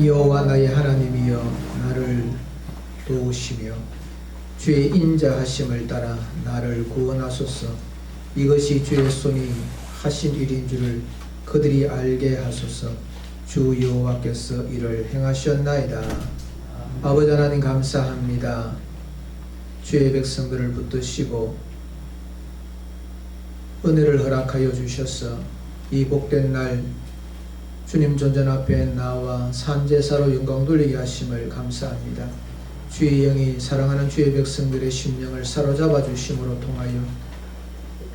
여호와 나의 하나님이여 나를 도우시며 주의 인자하심을 따라 나를 구원하소서. 이것이 주의 손이 하신 일인 줄을 그들이 알게 하소서. 주 여호와께서 이를 행하셨나이다. 아버지 하나님 감사합니다. 주의 백성들을 붙드시고 은혜를 허락하여 주셔서 이 복된 날 주님 존전 앞에 나와 산제사로 영광 돌리게 하심을 감사합니다. 주의 영이 사랑하는 주의 백성들의 심령을 사로잡아 주심으로 통하여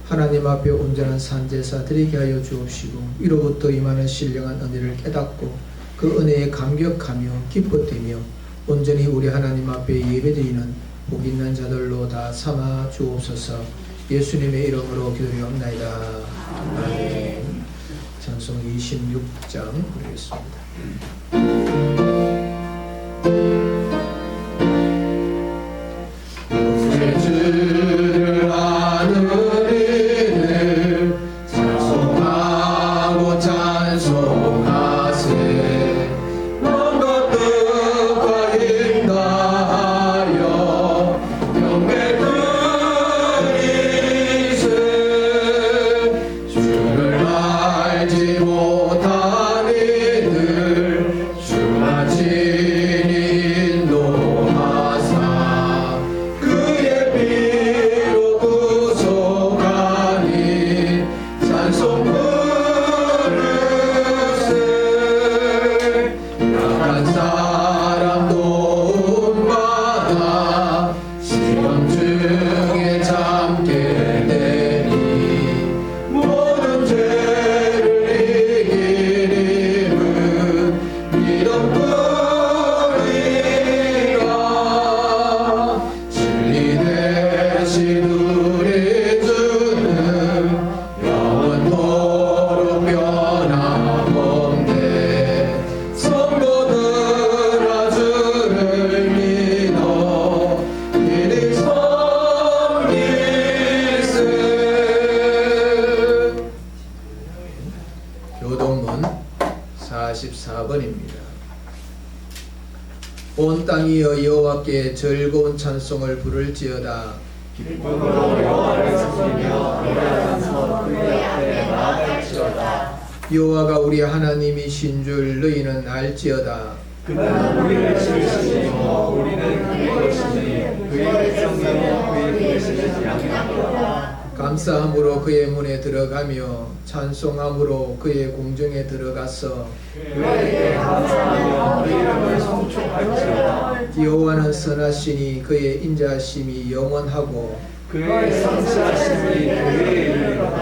하나님 앞에 온전한 산제사 드리게 하여 주옵시고 이로부터 임하는 신령한 은혜를 깨닫고 그 은혜에 감격하며 기뻐뛰며 온전히 우리 하나님 앞에 예배드리는 복 있는 자들로 다 삼아 주옵소서. 예수님의 이름으로 기도드리옵나이다. 아멘. 찬송 26장 부르겠습니다. 주를 아는 이를 찬송하고 찬송하세. 뭔가 뜻과 인다하여 경배드리세. 주를 알지 못한 이들 주만 친히 인도하사 그의 피로 구속하니 찬송 부르세. 약한 사람 도움받아 시험 중에 참게 되니 모든 죄를 이기림은 믿음뿐이라. 진리 대신 우리 주는 영원토록 변함없네. 성도들아 주를 믿어 이리 섬기세. 교동문 44번입니다. 온 땅이여 여호와께 즐거운 찬송을 부를지어다. 기쁨으로 여호와를 찾으며 노래하면서 그의 앞에 나아갈지어다. 여호와가 우리 하나님이신 줄 너희는 알지어다. 그는 우리를 지으시며 우리는 그의 것이니 그의 백성이요 그의 뜻을 양육하노라. 감사함으로 그의 문에 들어가며 찬송함으로 그의 궁정에 들어가서 그에게 감사하며 그 이름을 송축할지어다. 여호와는 선하시니 그의 인자하심이 영원하고 그의 선지하심이 그의 이름이로다.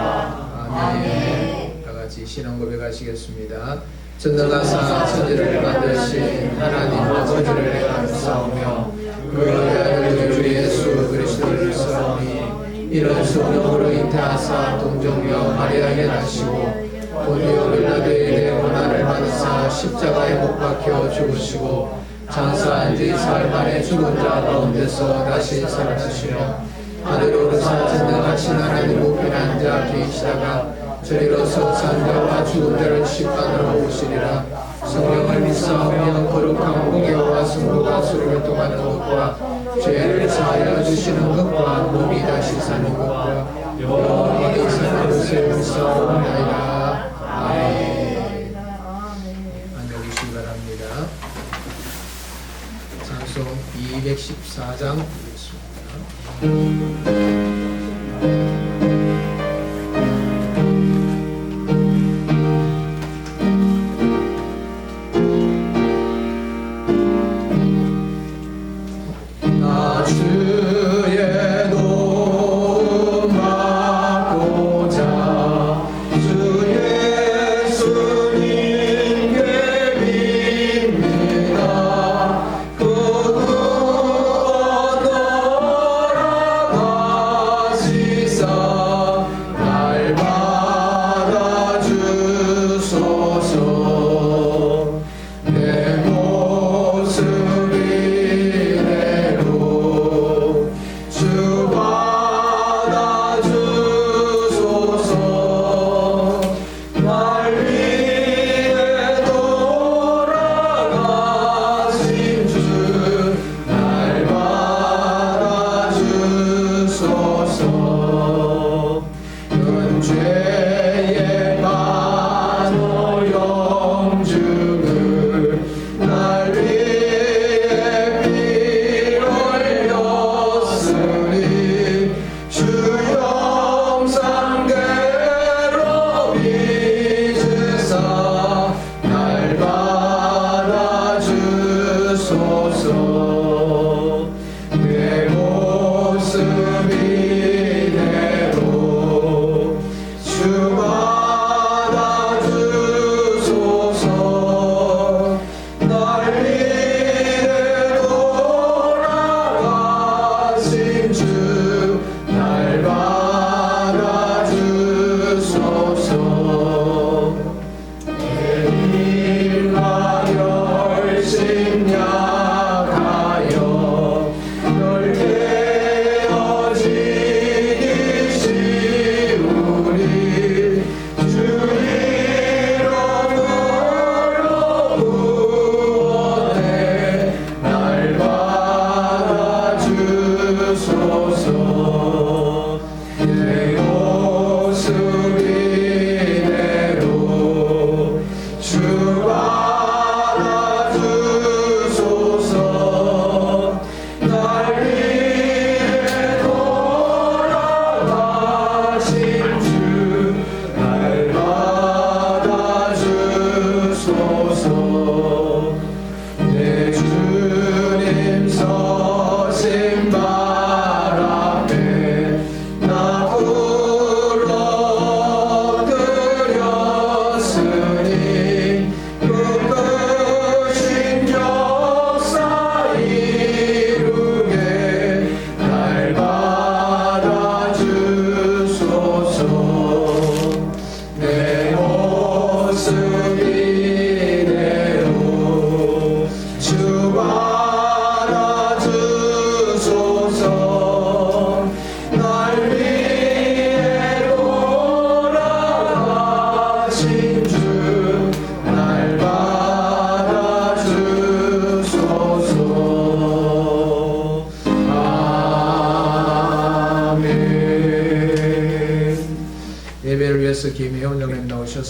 아멘. 다 같이 신앙 고백하시겠습니다. 전능하사 천지를 만드신 하나님 아버지를 감사하며 그의 아들 주 예수 그리스도를 사오니 이런 성령으로 잉태하사 동정녀 마리아에게 나시고 본디오 빌라도의 일에 고난을 받으사 십자가에 못 박혀 죽으시고 장사한 지 사흘 만에 죽은 자 가운데서 다시 살아나시며 하늘에 오르사 전능하신 하나님 우편에 앉아 계시다가 저리로서 산자와 죽은 자를 심판하러 오시리라. 성령을 믿사오며 거룩한 공예와 승부가 수를 교통하는 것과 죄를 사하여 주시는 것과 몸이 다시 사는 것과 영원히 사는 것을 믿사옵나이다. 아멘. 앉아주시기 바랍니다. 찬송 214장 부르겠습니다. 나 주의 도움 받고자 주 예수님께 빕니다. 그 구원 돌아가시사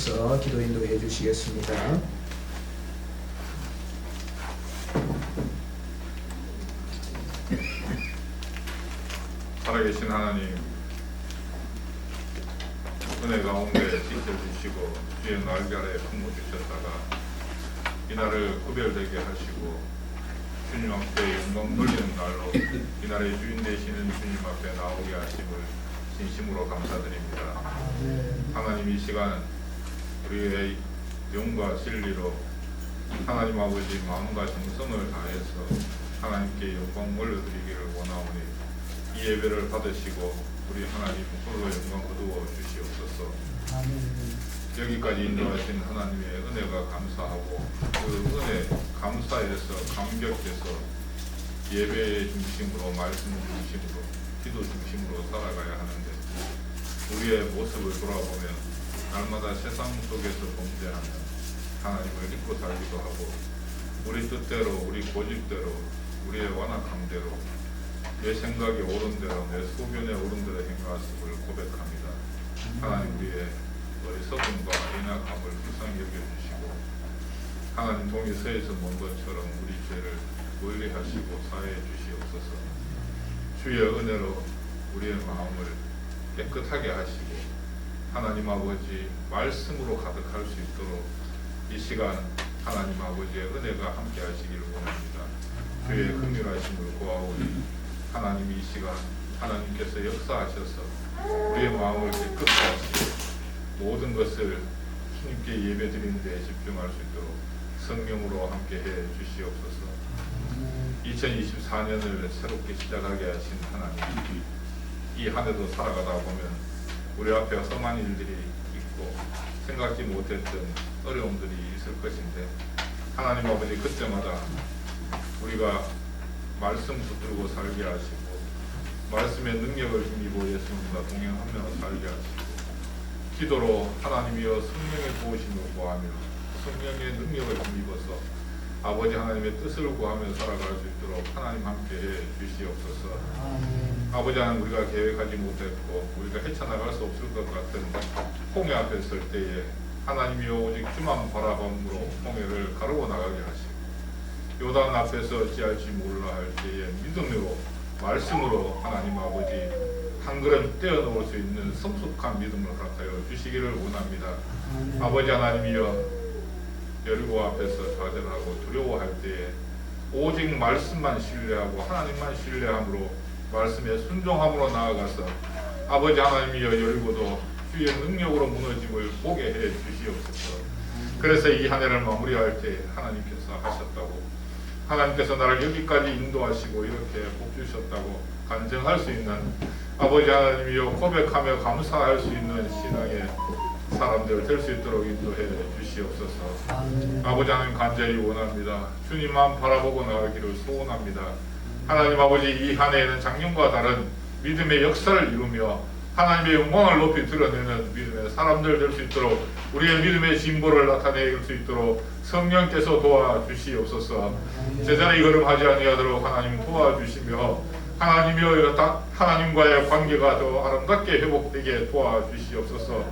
오셔서 기도 인도해 주시겠습니다. 살아계신 하나님, 은혜 가운데 지켜주시고 주의 날개 아래 품어주셨다가 이날을 구별되게 하시고 주님 앞에 영광 돌리는 날로 이날의 주인 되시는 주님 앞에 나오게 하심을 진심으로 감사드립니다. 하나님, 이 시간 우리의 영과 진리로 하나님 아버지 마음과 정성을 다해서 하나님께 영광 올려드리기를 원하오니 이 예배를 받으시고 우리 하나님 홀로 영광 거두어 주시옵소서. 여기까지 인도하신 하나님의 은혜가 감사하고 그 은혜 감사해서 감격해서 예배의 중심으로, 말씀 중심으로, 기도 중심으로 살아가야 하는데 우리의 모습을 돌아보면 날마다 세상 속에서 범죄하며 하나님을 잊고 살기도 하고 우리 뜻대로, 우리 고집대로, 우리의 완악함대로, 내 생각에 옳은 대로, 내 소견에 옳은 대로 행하심을 고백합니다. 하나님, 우리의 어리석음과 인악함을 불쌍히 여겨주시고 하나님 동이서에서 먼 것처럼 우리 죄를 멀리하시고 사해해 주시옵소서. 주의 은혜로 우리의 마음을 깨끗하게 하시고 하나님 아버지 말씀으로 가득할 수 있도록 이 시간 하나님 아버지의 은혜가 함께 하시기를 원합니다. 주의 긍휼하심을 구하오니 하나님, 이 시간 하나님께서 역사하셔서 우리의 마음을 깨끗하게 하시고 모든 것을 주님께 예배드리는 데 집중할 수 있도록 성령으로 함께 해 주시옵소서. 2024년을 새롭게 시작하게 하신 하나님, 이 한 해도 살아가다 보면 우리 앞에 험한 일들이 있고 생각지 못했던 어려움들이 있을 것인데 하나님 아버지, 그때마다 우리가 말씀 붙들고 살게 하시고 말씀의 능력을 힘입어 예수님과 동행하며 살게 하시고 기도로 하나님이여 성령의 도우심을 구하며 성령의 능력을 힘입어서 아버지 하나님의 뜻을 구하며 살아갈 수 있도록 하나님 함께 해 주시옵소서. 아버지 하나님, 우리가 계획하지 못했고 우리가 헤쳐나갈 수 없을 것 같은 홍해 앞에 설 때에 하나님이여 오직 주만 바라봄으로 홍해를 가르고 나가게 하시고 요단 앞에서 어찌할지 몰라 할 때에 믿음으로 말씀으로 하나님 아버지 한 걸음 떼어놓을 수 있는 성숙한 믿음을 허락하여 주시기를 원합니다. 아버지 하나님이여, 여리고 앞에서 좌절하고 두려워할 때에 오직 말씀만 신뢰하고 하나님만 신뢰함으로 말씀에 순종함으로 나아가서 아버지 하나님이여, 여리고도 주의 능력으로 무너짐을 보게 해 주시옵소서. 그래서 이 한 해를 마무리할 때 하나님께서 하셨다고, 하나님께서 나를 여기까지 인도하시고 이렇게 복 주셨다고 간증할 수 있는 아버지 하나님이여, 고백하며 감사할 수 있는 신앙의 사람들 될 수 있도록 인도해 주시옵소서. 아버지 하나님, 간절히 원합니다. 주님만 바라보고 나가기를 소원합니다. 하나님 아버지, 이 한 해에는 작년과 다른 믿음의 역사를 이루며 하나님의 영광을 높이 드러내는 믿음의 사람들 될 수 있도록, 우리의 믿음의 진보를 나타낼 수 있도록 성령께서 도와주시옵소서. 제자리 걸음하지 아니하도록 하나님 도와주시며 하나님이여, 하나님과의 관계가 더 아름답게 회복되게 도와주시옵소서.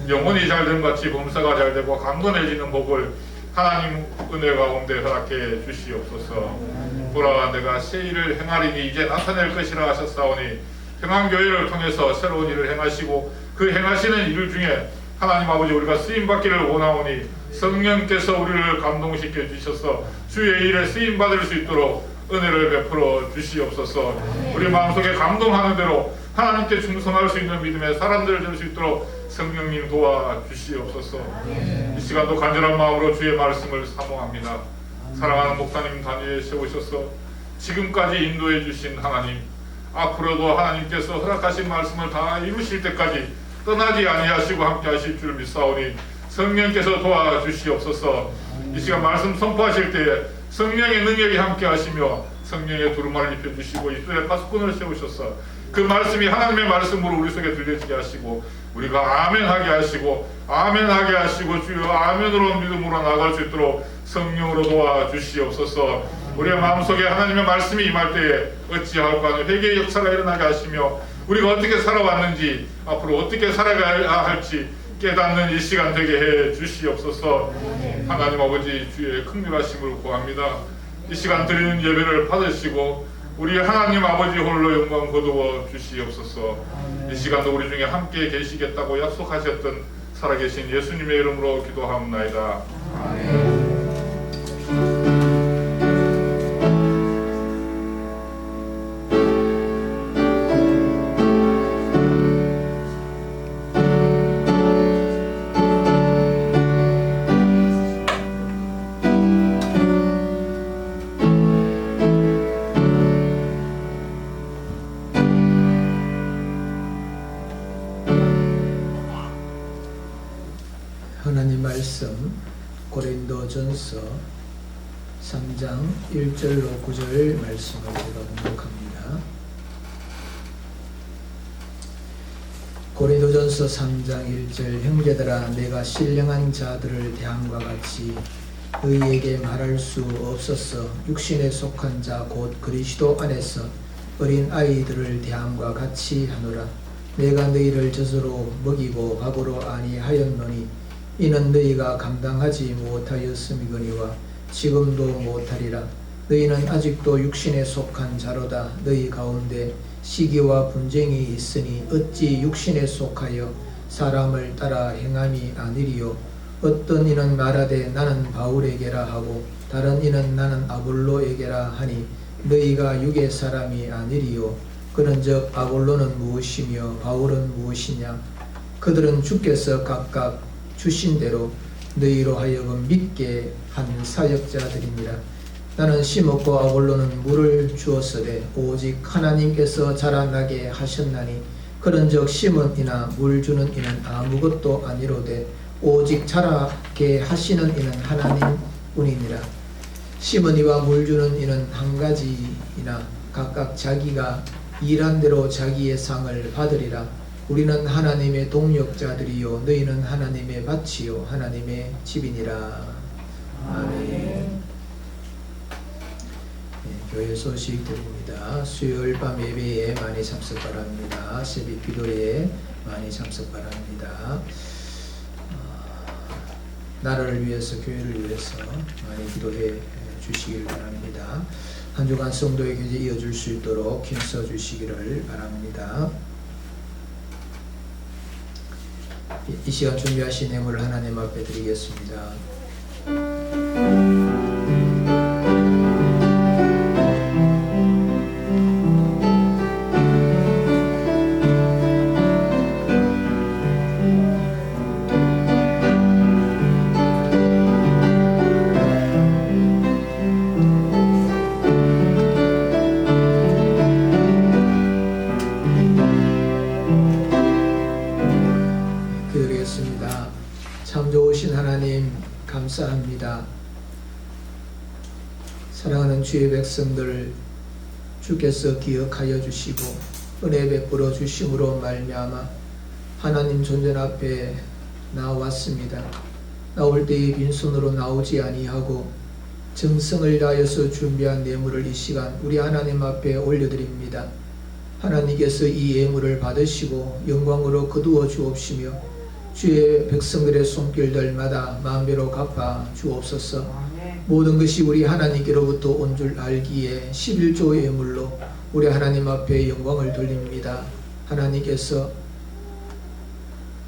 영혼이 잘됨 같이 범사가 잘되고 강건해지는 복을 하나님 은혜 가운데 허락해 주시옵소서. 보라, 내가 새 일을 행하리니 이제 나타낼 것이라 하셨사오니 평안교회를 통해서 새로운 일을 행하시고 그 행하시는 일 중에 하나님 아버지, 우리가 쓰임받기를 원하오니 성령께서 우리를 감동시켜 주셔서 주의 일에 쓰임받을 수 있도록 은혜를 베풀어 주시옵소서. 우리 마음속에 감동하는 대로 하나님께 충성할 수 있는 믿음의 사람들 될 수 있도록 성령님 도와주시옵소서. 이 시간도 간절한 마음으로 주의 말씀을 사모합니다. 사랑하는 목사님 단위에 세우셔서 지금까지 인도해 주신 하나님, 앞으로도 하나님께서 허락하신 말씀을 다 이루실 때까지 떠나지 아니하시고 함께 하실 줄 믿사오니 성령께서 도와주시옵소서. 이 시간 말씀 선포하실 때에 성령의 능력이 함께 하시며 성령의 두루마를 입혀주시고 입술에 파수꾼을 세우셔서 그 말씀이 하나님의 말씀으로 우리 속에 들려지게 하시고 우리가 아멘하게 하시고 아멘하게 하시고 주여 아멘으로 믿음으로 나아갈 수 있도록 성령으로 도와주시옵소서. 우리의 마음속에 하나님의 말씀이 임할 때에 어찌할까 하는 회개의 역사가 일어나게 하시며 우리가 어떻게 살아왔는지 앞으로 어떻게 살아가야 할지 깨닫는 이 시간 되게 해 주시옵소서. 하나님 아버지 주의 긍휼하심을 구합니다. 이 시간 드리는 예배를 받으시고 우리 하나님 아버지 홀로 영광 거두어 주시옵소서. 이 시간도 우리 중에 함께 계시겠다고 약속하셨던 살아계신 예수님의 이름으로 기도하옵나이다. 아멘. 하나님 말씀 고린도전서 3장 1절로 9절 말씀을 제가 봉독합니다. 고린도전서 3장 1절 형제들아 내가 신령한 자들을 대함과 같이 너희에게 말할 수 없었어. 육신에 속한 자 곧 그리스도 안에서 어린 아이들을 대함과 같이 하노라. 내가 너희를 젖으로 먹이고 밥으로 아니하였노니 이는 너희가 감당하지 못하였음이거니와 지금도 못하리라. 너희는 아직도 육신에 속한 자로다. 너희 가운데 시기와 분쟁이 있으니 어찌 육신에 속하여 사람을 따라 행함이 아니리요. 어떤 이는 말하되 나는 바울에게라 하고 다른 이는 나는 아볼로에게라 하니 너희가 육의 사람이 아니리요. 그런즉 아볼로는 무엇이며 바울은 무엇이냐. 그들은 주께서 각각 주신 대로 너희로 하여금 믿게 한 사역자들이니라. 나는 심었고 아볼로는 물을 주었으되 오직 하나님께서 자라나게 하셨나니 그런즉 심은 이나 물 주는 이는 아무것도 아니로되 오직 자라게 하시는 이는 하나님뿐이니라. 심은 이와 물 주는 이는 한 가지이나 각각 자기가 일한 대로 자기의 상을 받으리라. 우리는 하나님의 동역자들이요 너희는 하나님의 밭이요 하나님의 집이니라. 아멘. 네, 교회 소식 드립니다. 수요일 밤 예배에 많이 참석 바랍니다. 새벽 기도에 많이 참석 바랍니다. 나라를 위해서 교회를 위해서 많이 기도해 주시길 바랍니다. 한 주간 성도의 교제 이어줄 수 있도록 힘써 주시기를 바랍니다. 이 시간 준비하신 예물을 하나님 앞에 드리겠습니다. 참 좋으신 하나님 감사합니다. 사랑하는 주의 백성들 주께서 기억하여 주시고 은혜 베풀어 주심으로 말미암아 하나님 존전 앞에 나왔습니다. 나올 때에 빈손으로 나오지 아니하고 정성을 다하여서 준비한 예물을 이 시간 우리 하나님 앞에 올려드립니다. 하나님께서 이 예물을 받으시고 영광으로 거두어 주옵시며 주의 백성들의 손길들마다 마음대로 갚아 주옵소서. 모든 것이 우리 하나님께로부터 온 줄 알기에 11조 예물로 우리 하나님 앞에 영광을 돌립니다. 하나님께서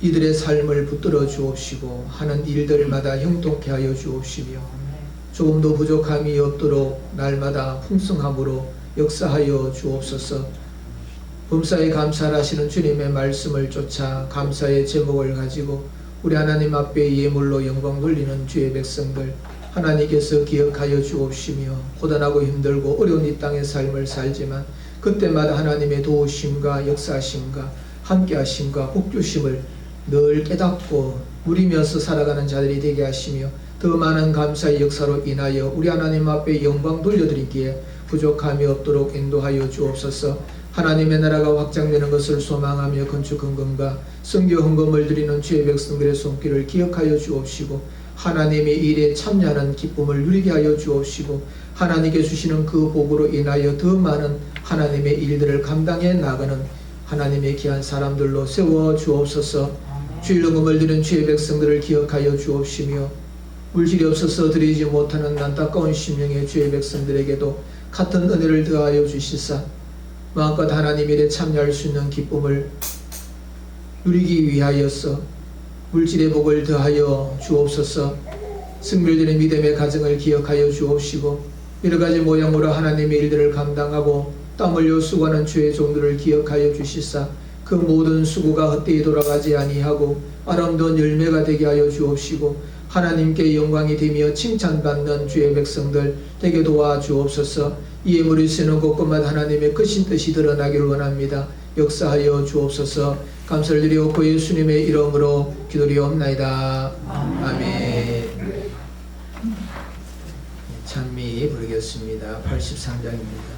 이들의 삶을 붙들어 주옵시고 하는 일들마다 형통케 하여 주옵시며 조금도 부족함이 없도록 날마다 풍성함으로 역사하여 주옵소서. 범사에 감사하시는 주님의 말씀을 쫓아 감사의 제목을 가지고 우리 하나님 앞에 예물로 영광 돌리는 주의 백성들 하나님께서 기억하여 주옵시며 고단하고 힘들고 어려운 이 땅의 삶을 살지만 그때마다 하나님의 도우심과 역사심과 함께하심과 복주심을 늘 깨닫고 누리면서 살아가는 자들이 되게 하시며 더 많은 감사의 역사로 인하여 우리 하나님 앞에 영광 돌려드리기에 부족함이 없도록 인도하여 주옵소서. 하나님의 나라가 확장되는 것을 소망하며 건축 헌금과 선교 헌금을 드리는 주의 백성들의 손길을 기억하여 주옵시고 하나님의 일에 참여하는 기쁨을 누리게 하여 주옵시고 하나님께 주시는 그 복으로 인하여 더 많은 하나님의 일들을 감당해 나가는 하나님의 귀한 사람들로 세워 주옵소서. 주일 녹음을 드린 주의 백성들을 기억하여 주옵시며 물질이 없어서 드리지 못하는 안타까운 심령의 주의 백성들에게도 같은 은혜를 더하여 주시사 마음껏 하나님 일에 참여할 수 있는 기쁨을 누리기 위하여서 물질의 복을 더하여 주옵소서. 승밀되는 믿음의 가정을 기억하여 주옵시고 여러가지 모양으로 하나님의 일들을 감당하고 땀 흘려 수고하는 주의 종들을 기억하여 주시사 그 모든 수고가 헛되이 돌아가지 아니하고 아름다운 열매가 되게 하여 주옵시고 하나님께 영광이 되며 칭찬받는 주의 백성들 되게 도와 주옵소서. 이에 물이 쓰는 곳곳마다 하나님의 크신 뜻이 드러나기를 원합니다. 역사하여 주옵소서. 감사를 드리옵고 예수님의 이름으로 기도리옵나이다. 아멘. 찬미 부르겠습니다. 83장입니다.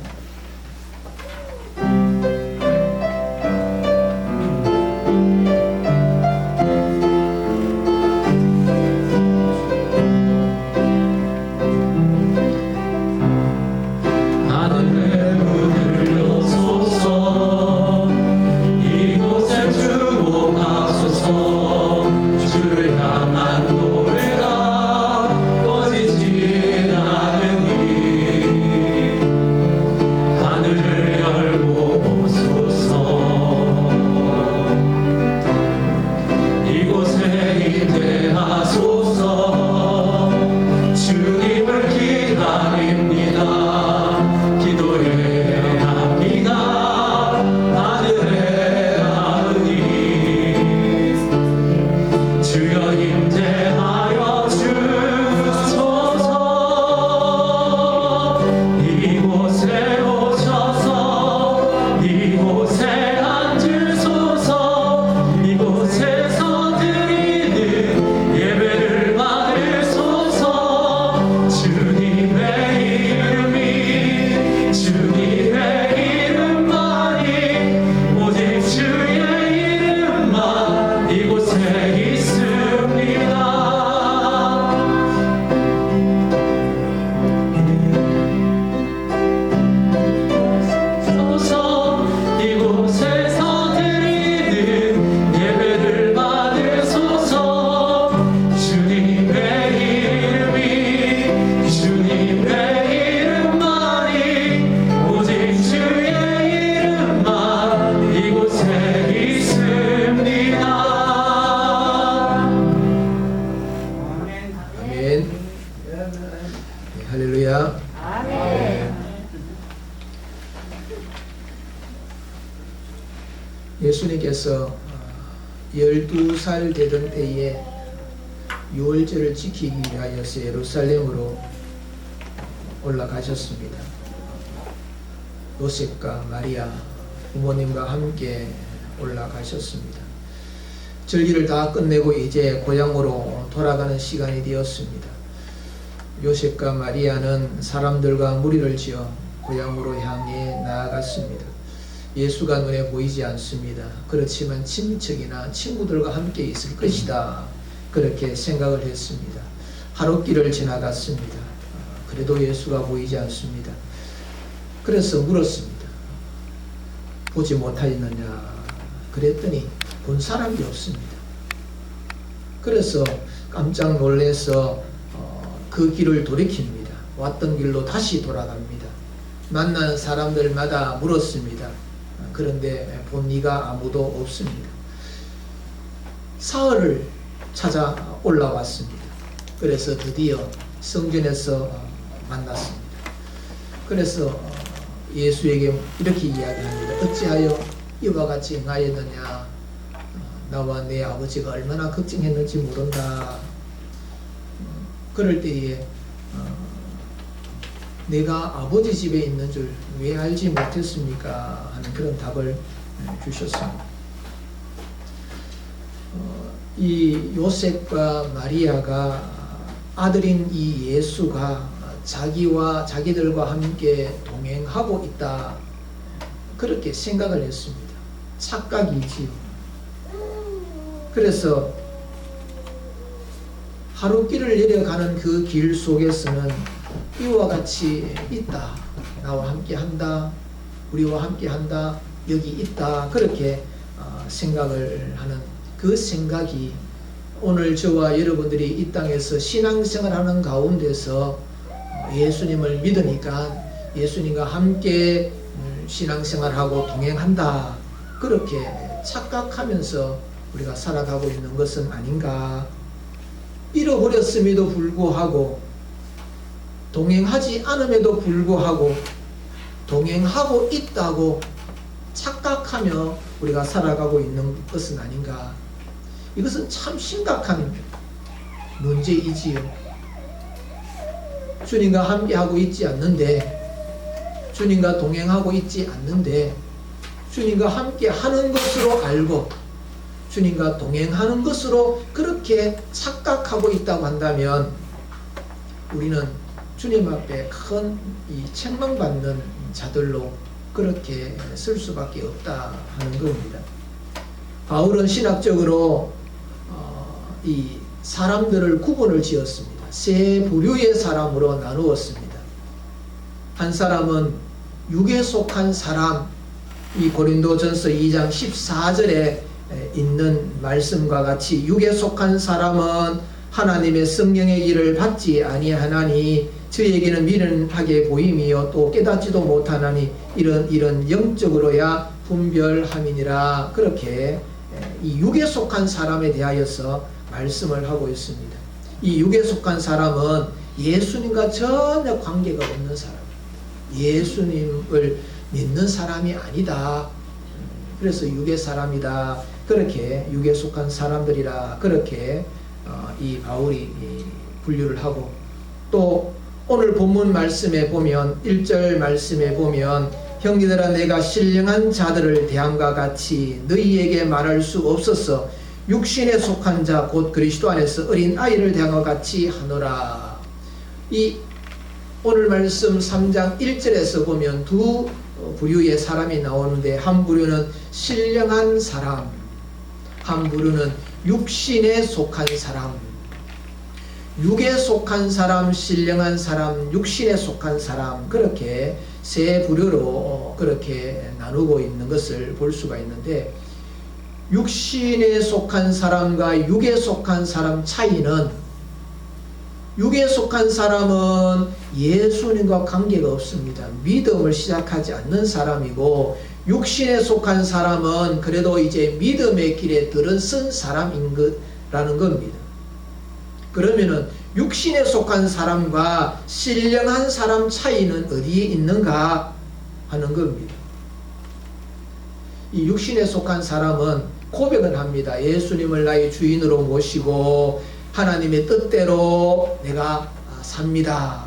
할렐루야. 아멘. 예수님께서 12살 되던 때에 유월절을 지키기 위하여서 예루살렘으로 올라가셨습니다. 요셉과 마리아 부모님과 함께 올라가셨습니다. 절기를 다 끝내고 이제 고향으로 돌아가는 시간이 되었습니다. 요셉과 마리아는 사람들과 무리를 지어 고향으로 향해 나아갔습니다. 예수가 눈에 보이지 않습니다. 그렇지만 친척이나 친구들과 함께 있을 것이다, 그렇게 생각을 했습니다. 하룻길을 지나갔습니다. 그래도 예수가 보이지 않습니다. 그래서 물었습니다. 보지 못하였느냐? 그랬더니 본 사람이 없습니다. 그래서 깜짝 놀라서 그 길을 돌이킵니다. 왔던 길로 다시 돌아갑니다. 만난 사람들마다 물었습니다. 그런데 본 이가 아무도 없습니다. 사흘을 찾아 올라왔습니다. 그래서 드디어 성전에서 만났습니다. 그래서 예수에게 이렇게 이야기합니다. 어찌하여 이와 같이 행하였느냐? 나와 내 아버지가 얼마나 걱정했는지 모른다. 그럴 때에 내가 아버지 집에 있는 줄 왜 알지 못했습니까? 하는 그런 답을 주셨습니다. 이 요셉과 마리아가 아들인 이 예수가 자기와 자기들과 함께 동행하고 있다, 그렇게 생각을 했습니다. 착각이지요. 그래서 하루길을 내려가는 그 길 속에서는 이와 같이 있다, 나와 함께 한다, 우리와 함께 한다, 여기 있다, 그렇게 생각을 하는 그 생각이 오늘 저와 여러분들이 이 땅에서 신앙생활하는 가운데서 예수님을 믿으니까 예수님과 함께 신앙생활하고 동행한다, 그렇게 착각하면서 우리가 살아가고 있는 것은 아닌가. 잃어버렸음에도 불구하고, 동행하지 않음에도 불구하고 동행하고 있다고 착각하며 우리가 살아가고 있는 것은 아닌가. 이것은 참 심각한 문제이지요. 주님과 함께하고 있지 않는데, 주님과 동행하고 있지 않는데, 주님과 함께하는 것으로 알고 주님과 동행하는 것으로 그렇게 착각하고 있다고 한다면 우리는 주님 앞에 큰 이 책망받는 자들로 그렇게 쓸 수밖에 없다 하는 겁니다. 바울은 신학적으로 이 사람들을 구분을 지었습니다. 세 부류의 사람으로 나누었습니다. 한 사람은 육에 속한 사람, 이 고린도전서 2장 14절에 있는 말씀과 같이 육에 속한 사람은 하나님의 성령의 일을 받지 아니하나니 저에게는 미련하게 보임이요 또 깨닫지도 못하나니 이런 영적으로야 분별함이니라. 그렇게 이 육에 속한 사람에 대하여서 말씀을 하고 있습니다. 이 육에 속한 사람은 예수님과 전혀 관계가 없는 사람, 예수님을 믿는 사람이 아니다. 그래서 육의 사람이다. 그렇게 육에 속한 사람들이라 그렇게 이 바울이 분류를 하고, 또 오늘 본문 말씀에 보면 1절 말씀에 보면 형제들아 내가 신령한 자들을 대함과 같이 너희에게 말할 수 없어서 육신에 속한 자 곧 그리스도 안에서 어린 아이를 대함과 같이 하노라. 이 오늘 말씀 3장 1절에서 보면 두 부류의 사람이 나오는데, 한 부류는 신령한 사람, 한 부류는 육신에 속한 사람. 육에 속한 사람, 신령한 사람, 육신에 속한 사람, 그렇게 세 부류로 그렇게 나누고 있는 것을 볼 수가 있는데, 육신에 속한 사람과 육에 속한 사람 차이는, 육에 속한 사람은 예수님과 관계가 없습니다. 믿음을 시작하지 않는 사람이고, 육신에 속한 사람은 그래도 이제 믿음의 길에 들어선 사람인 거라는 겁니다. 그러면은 육신에 속한 사람과 신령한 사람 차이는 어디에 있는가 하는 겁니다. 이 육신에 속한 사람은 고백은 합니다. 예수님을 나의 주인으로 모시고 하나님의 뜻대로 내가 삽니다.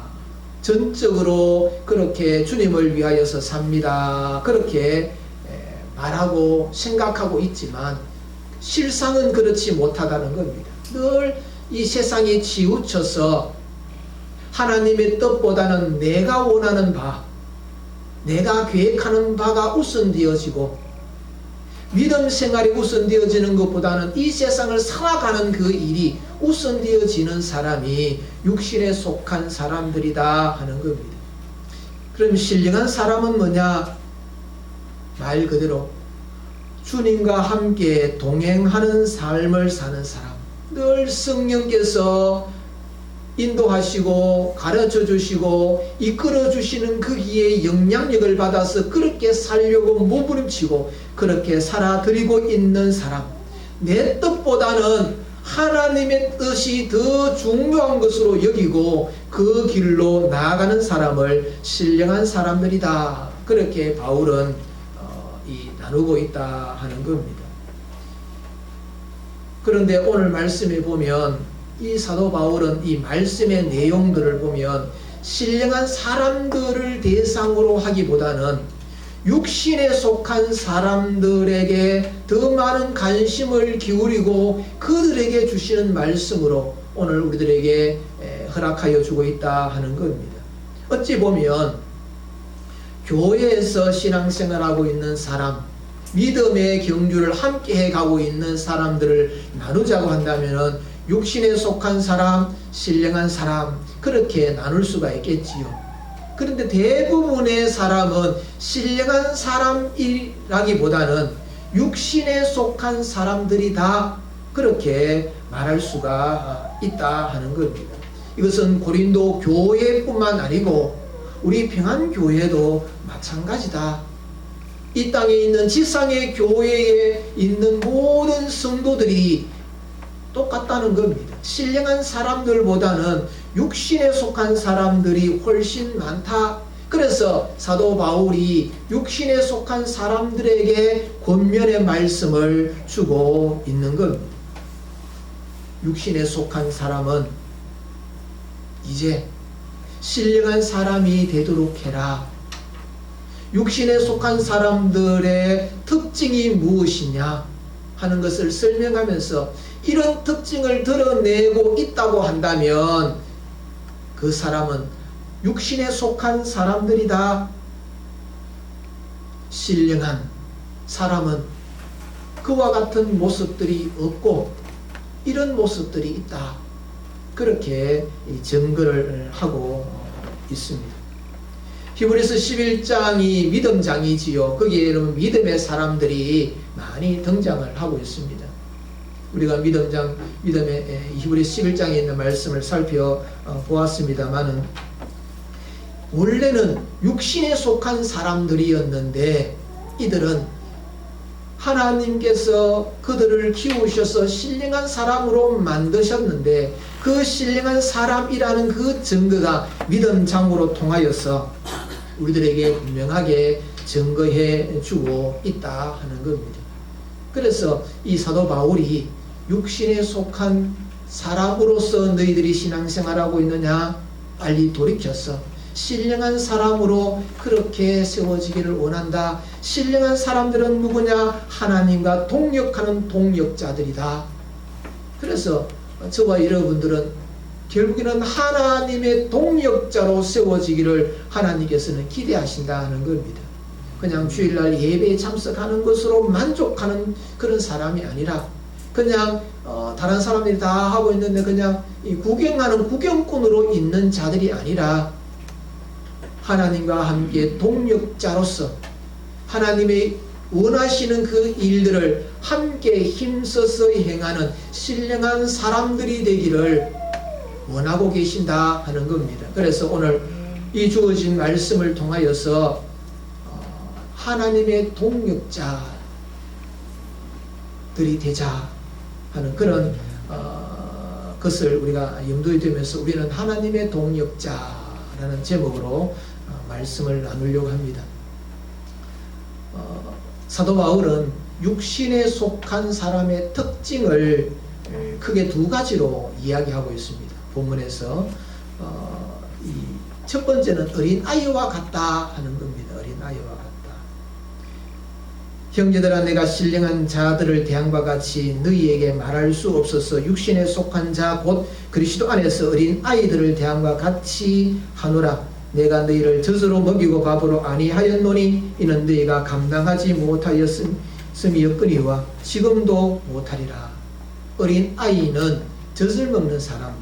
전적으로 그렇게 주님을 위하여서 삽니다. 그렇게 말하고 생각하고 있지만 실상은 그렇지 못하다는 겁니다. 늘 이 세상에 치우쳐서 하나님의 뜻보다는 내가 원하는 바, 내가 계획하는 바가 우선되어지고, 믿음 생활이 우선되어지는 것보다는 이 세상을 살아가는 그 일이 우선되어지는 사람이 육신에 속한 사람들이다 하는 겁니다. 그럼 신령한 사람은 뭐냐? 말 그대로 주님과 함께 동행하는 삶을 사는 사람, 늘 성령께서 인도하시고 가르쳐 주시고 이끌어 주시는 거기에 영향력을 받아서 그렇게 살려고 몸부림치고 그렇게 살아드리고 있는 사람, 내 뜻보다는 하나님의 뜻이 더 중요한 것으로 여기고 그 길로 나아가는 사람을 신령한 사람들이다. 그렇게 바울은 나누고 있다 하는 겁니다. 그런데 오늘 말씀에 보면 이 사도 바울은 이 말씀의 내용들을 보면 신령한 사람들을 대상으로 하기보다는 육신에 속한 사람들에게 더 많은 관심을 기울이고 그들에게 주시는 말씀으로 오늘 우리들에게 허락하여 주고 있다 하는 겁니다. 어찌 보면 교회에서 신앙생활하고 있는 사람, 믿음의 경주를 함께 해가고 있는 사람들을 나누자고 한다면 육신에 속한 사람, 신령한 사람 그렇게 나눌 수가 있겠지요. 그런데 대부분의 사람은 신령한 사람이라기보다는 육신에 속한 사람들이다, 그렇게 말할 수가 있다 하는 겁니다. 이것은 고린도 교회뿐만 아니고 우리 평안교회도 마찬가지다. 이 땅에 있는 지상의 교회에 있는 모든 성도들이 똑같다는 겁니다. 신령한 사람들보다는 육신에 속한 사람들이 훨씬 많다. 그래서 사도 바울이 육신에 속한 사람들에게 권면의 말씀을 주고 있는 겁니다. 육신에 속한 사람은 이제 신령한 사람이 되도록 해라. 육신에 속한 사람들의 특징이 무엇이냐 하는 것을 설명하면서 이런 특징을 드러내고 있다고 한다면 그 사람은 육신에 속한 사람들이다. 신령한 사람은 그와 같은 모습들이 없고 이런 모습들이 있다. 그렇게 증거를 하고 있습니다. 히브리서 11장이 믿음장이지요. 거기에는 믿음의 사람들이 많이 등장을 하고 있습니다. 우리가 믿음의 히브리서 11장에 있는 말씀을 살펴보았습니다만은 원래는 육신에 속한 사람들이었는데 이들은 하나님께서 그들을 키우셔서 신령한 사람으로 만드셨는데 그 신령한 사람이라는 그 증거가 믿음장으로 통하여서 우리들에게 분명하게 증거해 주고 있다 하는 겁니다. 그래서 이 사도 바울이 육신에 속한 사람으로서 너희들이 신앙생활하고 있느냐? 빨리 돌이켜서 신령한 사람으로 그렇게 세워지기를 원한다. 신령한 사람들은 누구냐? 하나님과 동역하는 동역자들이다. 그래서 저와 여러분들은 결국에는 하나님의 동역자로 세워지기를 하나님께서는 기대하신다 하는 겁니다. 그냥 주일날 예배에 참석하는 것으로 만족하는 그런 사람이 아니라 그냥 다른 사람들이 다 하고 있는데 그냥 구경하는 구경꾼으로 있는 자들이 아니라 하나님과 함께 동역자로서 하나님의 원하시는 그 일들을 함께 힘써서 행하는 신령한 사람들이 되기를 원하고 계신다 하는 겁니다. 그래서 오늘 이 주어진 말씀을 통하여서 하나님의 동역자들이 되자 하는 그런 것을 우리가 염두에 두면서 우리는 하나님의 동역자라는 제목으로 말씀을 나누려고 합니다. 사도 바울은 육신에 속한 사람의 특징을 크게 두 가지로 이야기하고 있습니다. 본문에서 첫 번째는 어린아이와 같다 하는 겁니다. 어린아이와 같다. 형제들아, 내가 신령한 자들을 대한 바 같이 너희에게 말할 수 없어서 육신에 속한 자 곧 그리스도 안에서 어린아이들을 대한 바 같이 하노라. 내가 너희를 젖으로 먹이고 밥으로 아니하였노니 이는 너희가 감당하지 못하였음이었거니와 지금도 못하리라. 어린아이는 젖을 먹는 사람,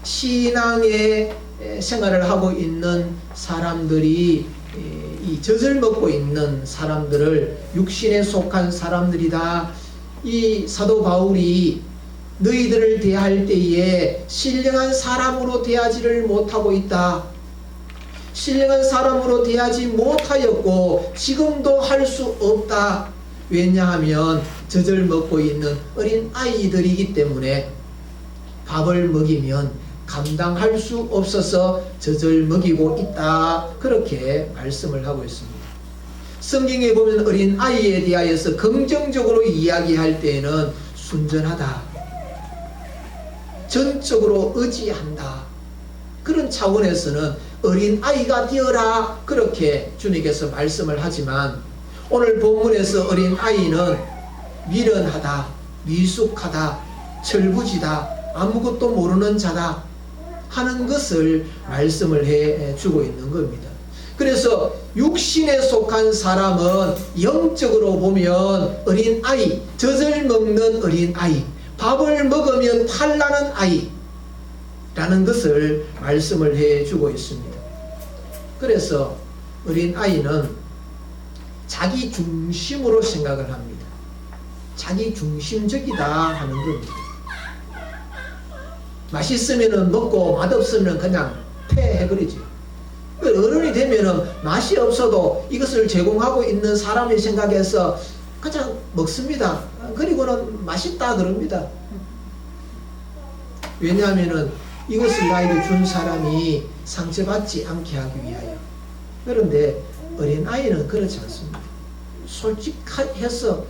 신앙의 생활을 하고 있는 사람들이 이 젖을 먹고 있는 사람들을 육신에 속한 사람들이다. 이 사도 바울이 너희들을 대할 때에 신령한 사람으로 대하지를 못하고 있다. 신령한 사람으로 대하지 못하였고 지금도 할 수 없다. 왜냐하면 젖을 먹고 있는 어린 아이들이기 때문에 밥을 먹이면 감당할 수 없어서 젖을 먹이고 있다. 그렇게 말씀을 하고 있습니다. 성경에 보면 어린 아이에 대하여서 긍정적으로 이야기할 때에는 순전하다, 전적으로 의지한다, 그런 차원에서는 어린 아이가 되어라 그렇게 주님께서 말씀을 하지만 오늘 본문에서 어린 아이는 미련하다, 미숙하다, 철부지다, 아무것도 모르는 자다 하는 것을 말씀을 해주고 있는 겁니다. 그래서 육신에 속한 사람은 영적으로 보면 어린 아이, 젖을 먹는 어린 아이, 밥을 먹으면 탈나는 아이라는 것을 말씀을 해주고 있습니다. 그래서 어린 아이는 자기 중심으로 생각을 합니다. 자기 중심적이다 하는 겁니다. 맛있으면 먹고 맛없으면 그냥 폐해버리죠. 어른이 되면은 맛이 없어도 이것을 제공하고 있는 사람의 생각에서 그냥 먹습니다. 그리고는 맛있다 그럽니다. 왜냐하면은 이것을 나에게 준 사람이 상처받지 않게 하기 위하여. 그런데 어린아이는 그렇지 않습니다. 솔직해서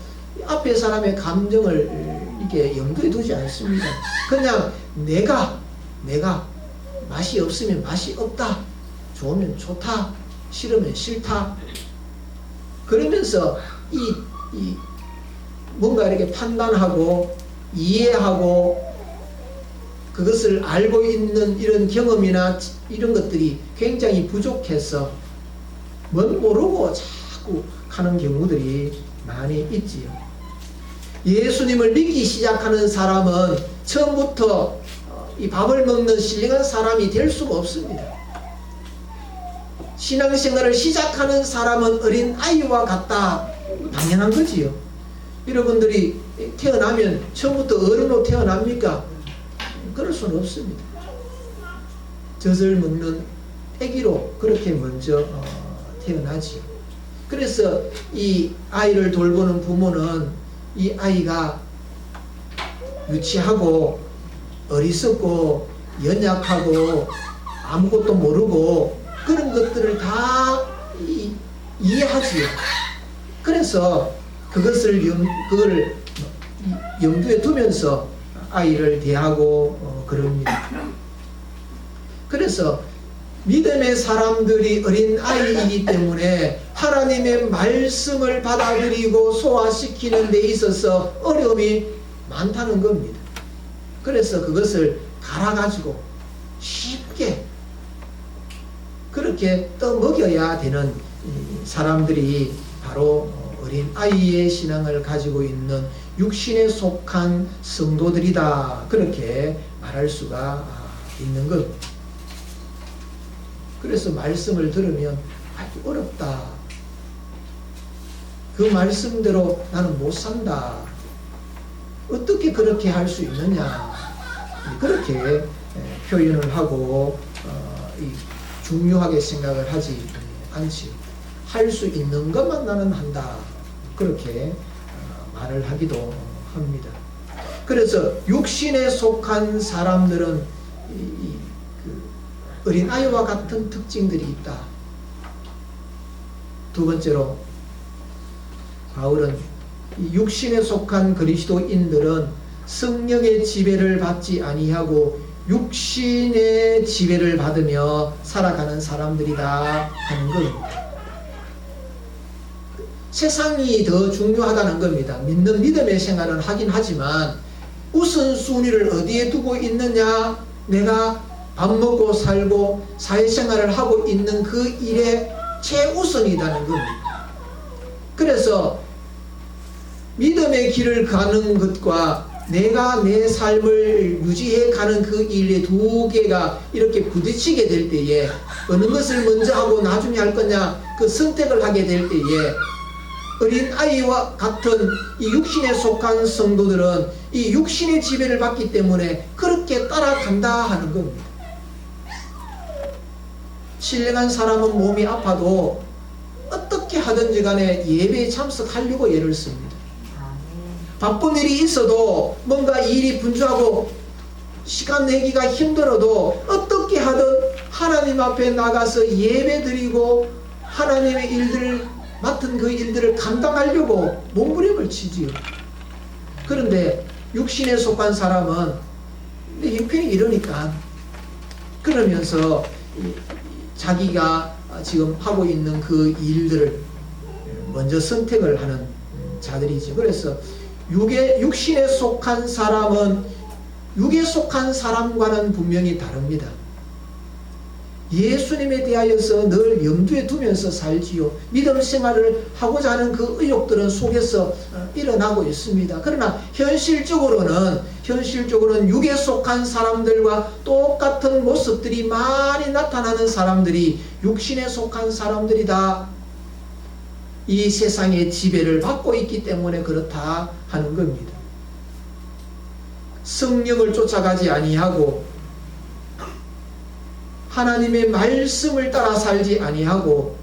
앞에 사람의 감정을 이게 염두에 두지 않습니다. 그냥 내가 맛이 없으면 맛이 없다, 좋으면 좋다, 싫으면 싫다, 그러면서 이 뭔가 이렇게 판단하고 이해하고 그것을 알고 있는 이런 경험이나 이런 것들이 굉장히 부족해서 뭔 모르고 자꾸 가는 경우들이 많이 있지요. 예수님을 믿기 시작하는 사람은 처음부터 이 밥을 먹는 신령한 사람이 될 수가 없습니다. 신앙생활을 시작하는 사람은 어린 아이와 같다. 당연한 거지요. 여러분들이 태어나면 처음부터 어른으로 태어납니까? 그럴 수는 없습니다. 젖을 먹는 아기로 그렇게 먼저 태어나지요. 그래서 이 아이를 돌보는 부모는 이 아이가 유치하고 어리석고 연약하고 아무것도 모르고 그런 것들을 다 이해하지요. 그래서 그걸 염두에 두면서 아이를 대하고 그럽니다. 그래서 믿음의 사람들이 어린 아이이기 때문에 하나님의 말씀을 받아들이고 소화시키는 데 있어서 어려움이 많다는 겁니다. 그래서 그것을 갈아가지고 쉽게 그렇게 떠먹여야 되는 사람들이 바로 어린 아이의 신앙을 가지고 있는 육신에 속한 성도들이다. 그렇게 말할 수가 있는 것. 그래서 말씀을 들으면 아주 어렵다. 그 말씀대로 나는 못 산다. 어떻게 그렇게 할 수 있느냐. 그렇게 표현을 하고 중요하게 생각을 하지 않지. 할 수 있는 것만 나는 한다. 그렇게 말을 하기도 합니다. 그래서 육신에 속한 사람들은 어린 아이와 같은 특징들이 있다. 두 번째로 바울은 육신에 속한 그리스도인들은 성령의 지배를 받지 아니하고 육신의 지배를 받으며 살아가는 사람들이다 하는 겁니다. 세상이 더 중요하다는 겁니다. 믿는 믿음의 생활은 하긴 하지만 우선순위를 어디에 두고 있느냐? 내가 밥 먹고 살고 사회생활을 하고 있는 그 일에 최우선이라는 겁니다. 그래서 믿음의 길을 가는 것과 내가 내 삶을 유지해 가는 그 일의 두 개가 이렇게 부딪히게 될 때에 어느 것을 먼저 하고 나중에 할 거냐 그 선택을 하게 될 때에 어린 아이와 같은 이 육신에 속한 성도들은 이 육신의 지배를 받기 때문에 그렇게 따라간다 하는 겁니다. 신령한 사람은 몸이 아파도 어떻게 하든지 간에 예배에 참석하려고 애를 씁니다. 바쁜 일이 있어도 뭔가 일이 분주하고 시간 내기가 힘들어도 어떻게 하든 하나님 앞에 나가서 예배 드리고 하나님의 일들을 맡은 그 일들을 감당하려고 몸부림을 치지요. 그런데 육신에 속한 사람은 형편이 이러니까 그러면서 자기가 지금 하고 있는 그 일들을 먼저 선택을 하는 자들이지. 그래서 육신에 속한 사람은 육에 속한 사람과는 분명히 다릅니다. 예수님에 대하여서 늘 염두에 두면서 살지요. 믿음 생활을 하고자 하는 그 의욕들은 속에서 일어나고 있습니다. 그러나 현실적으로는 육에 속한 사람들과 똑같은 모습들이 많이 나타나는 사람들이 육신에 속한 사람들이다. 이 세상의 지배를 받고 있기 때문에 그렇다 하는 겁니다. 성령을 쫓아가지 아니하고 하나님의 말씀을 따라 살지 아니하고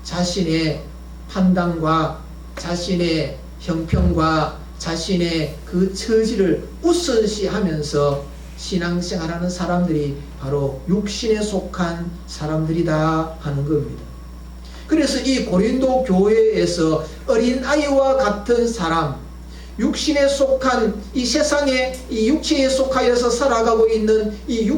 자신의 판단과 자신의 형평과 자신의 그 처지를 우선시하면서 신앙생활하는 사람들이 바로 육신에 속한 사람들이다 하는 겁니다. 그래서 이 고린도 교회에서 어린아이와 같은 사람, 육신에 속한 이 세상에 이 육체에 속하여서 살아가고 있는 이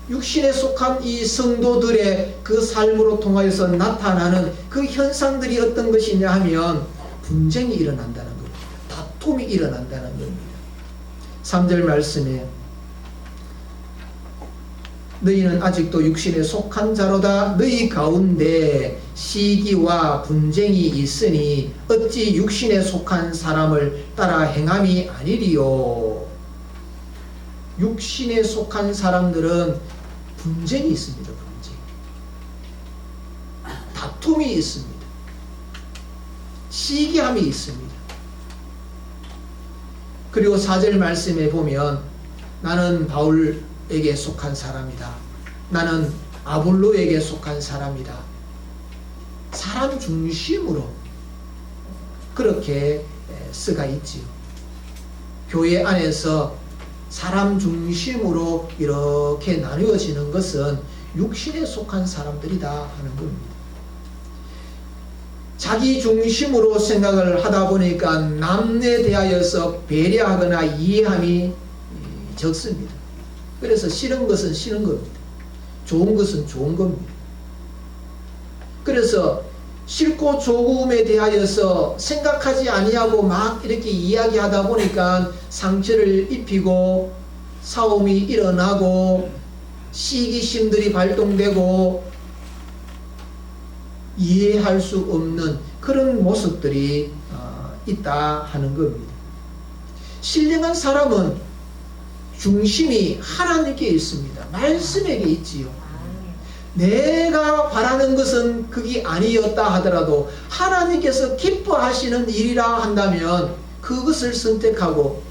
육신에 속한 이 성도들의 그 삶으로 통하여서 나타나는 그 현상들이 어떤 것이냐 하면 분쟁이 일어난다는 겁니다. 다툼이 일어난다는 겁니다. 3절 말씀에 너희는 아직도 육신에 속한 자로다. 너희 가운데 시기와 분쟁이 있으니 어찌 육신에 속한 사람을 따라 행함이 아니리요. 육신에 속한 사람들은 분쟁이 있습니다. 분쟁. 다툼이 있습니다. 시기함이 있습니다. 그리고 4절 말씀에 보면 나는 바울에게 속한 사람이다. 나는 아볼로에게 속한 사람이다. 사람 중심으로 그렇게 쓰가 있지요. 교회 안에서 사람 중심으로 이렇게 나누어지는 것은 육신에 속한 사람들이다 하는 겁니다. 자기 중심으로 생각을 하다 보니까 남에 대하여서 배려하거나 이해함이 적습니다. 그래서 싫은 것은 싫은 겁니다. 좋은 것은 좋은 겁니다. 그래서 싫고 좋음에 대하여서 생각하지 아니하고 막 이렇게 이야기하다 보니까 상처를 입히고 싸움이 일어나고 시기심들이 발동되고 이해할 수 없는 그런 모습들이 있다 하는 겁니다. 신령한 사람은 중심이 하나님께 있습니다. 말씀에게 있지요. 내가 바라는 것은 그게 아니었다 하더라도 하나님께서 기뻐하시는 일이라 한다면 그것을 선택하고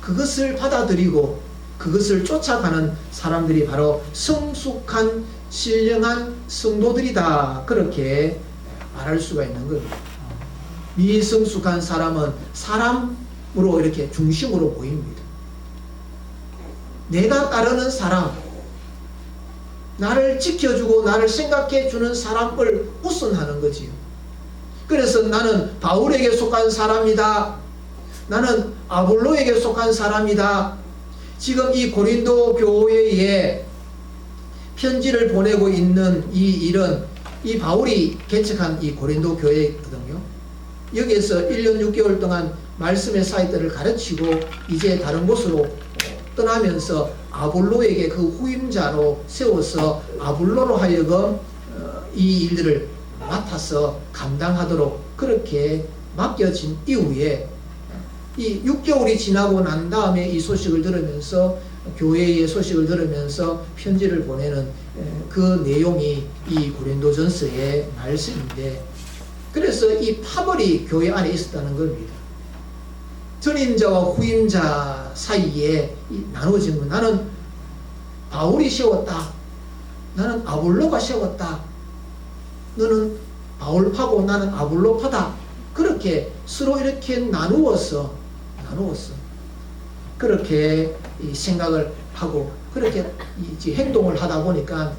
그것을 받아들이고 그것을 쫓아가는 사람들이 바로 성숙한 신령한 성도들이다. 그렇게 말할 수가 있는 겁니다. 미성숙한 사람은 사람으로 이렇게 중심으로 보입니다. 내가 따르는 사람, 나를 지켜주고 나를 생각해 주는 사람을 우선하는 거지요. 그래서 나는 바울에게 속한 사람이다. 나는 아볼로에게 속한 사람이다. 지금 이 고린도 교회에 편지를 보내고 있는 이 일은 이 바울이 개척한 이 고린도 교회거든요. 여기에서 1년 6개월 동안 말씀의 사이들을 가르치고 이제 다른 곳으로 떠나면서 아볼로에게 그 후임자로 세워서 아볼로로 하여금 이 일들을 맡아서 감당하도록 그렇게 맡겨진 이후에 이 6개월이 지나고 난 다음에 이 소식을 들으면서 교회의 소식을 들으면서 편지를 보내는 그 내용이 이 고린도전서의 말씀인데, 그래서 이 파벌이 교회 안에 있었다는 겁니다. 전임자와 후임자 사이에 나누어진 것. 나는 바울이 세웠다. 나는 아볼로가 세웠다. 너는 바울파고 나는 아볼로파다. 그렇게 서로 이렇게 나누어서 그렇게 생각을 하고 그렇게 행동을 하다 보니까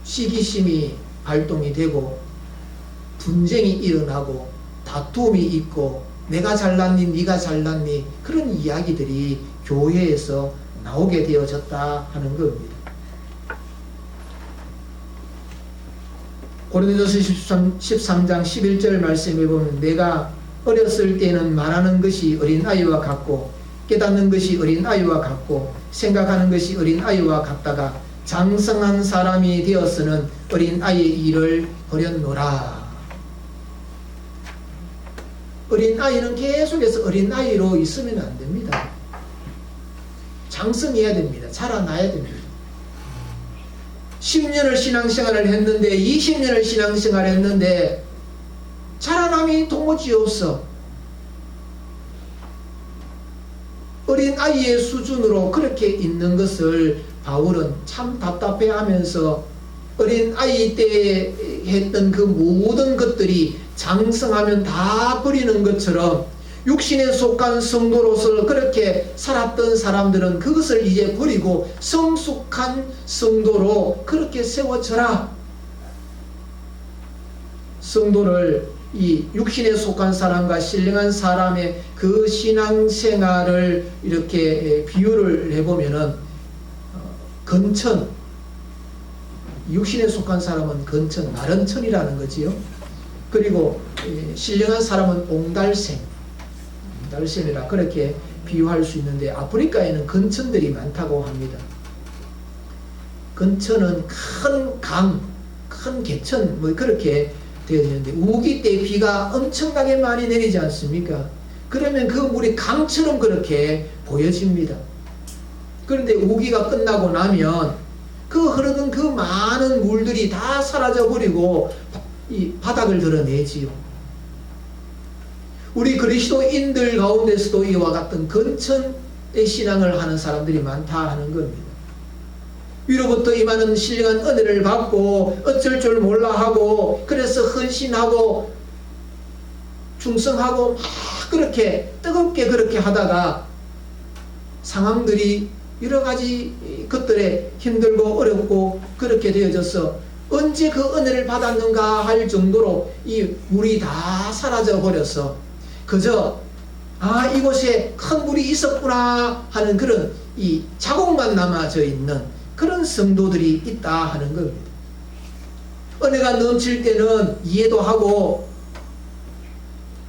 시기심이 발동이 되고 분쟁이 일어나고 다툼이 있고 내가 잘났니 네가 잘났니 그런 이야기들이 교회에서 나오게 되어졌다 하는 겁니다. 고린도전서 13장 11절 말씀에 보면 내가 어렸을 때는 말하는 것이 어린아이와 같고 깨닫는 것이 어린아이와 같고 생각하는 것이 어린아이와 같다가 장성한 사람이 되어서는 어린아이의 일을 버렸노라. 어린아이는 계속해서 어린아이로 있으면 안 됩니다. 장성해야 됩니다. 자라나야 됩니다. 10년을 신앙생활을 했는데 20년을 신앙생활을 했는데 자라남이 도무지 없어. 어린 아이의 수준으로 그렇게 있는 것을 바울은 참 답답해하면서 어린 아이 때 했던 그 모든 것들이 장성하면 다 버리는 것처럼 육신에 속한 성도로서 그렇게 살았던 사람들은 그것을 이제 버리고 성숙한 성도로 그렇게 세워져라. 성도를 이 육신에 속한 사람과 신령한 사람의 그 신앙생활을 이렇게 비유를 해보면은 건천, 육신에 속한 사람은 건천, 마른 천이라는 거지요. 그리고 신령한 사람은 옹달샘이라 그렇게 비유할 수 있는데 아프리카에는 건천들이 많다고 합니다. 건천은 큰 강, 큰 개천 뭐 그렇게 되어 있는데 우기 때 비가 엄청나게 많이 내리지 않습니까? 그러면 그 물이 강처럼 그렇게 보여집니다. 그런데 우기가 끝나고 나면 그 흐르던 그 많은 물들이 다 사라져 버리고 이 바닥을 드러내지요. 우리 그리스도인들 가운데서도 이와 같은 건천의 신앙을 하는 사람들이 많다 하는 겁니다. 위로부터 임하는 신령한 은혜를 받고 어쩔 줄 몰라 하고 그래서 헌신하고 충성하고 막 그렇게 뜨겁게 그렇게 하다가 상황들이 여러 가지 것들에 힘들고 어렵고 그렇게 되어져서 언제 그 은혜를 받았는가 할 정도로 이 물이 다 사라져 버려서 그저 이곳에 큰 물이 있었구나 하는 그런 이 자국만 남아져 있는 그런 성도들이 있다 하는 겁니다. 은혜가 넘칠 때는 이해도 하고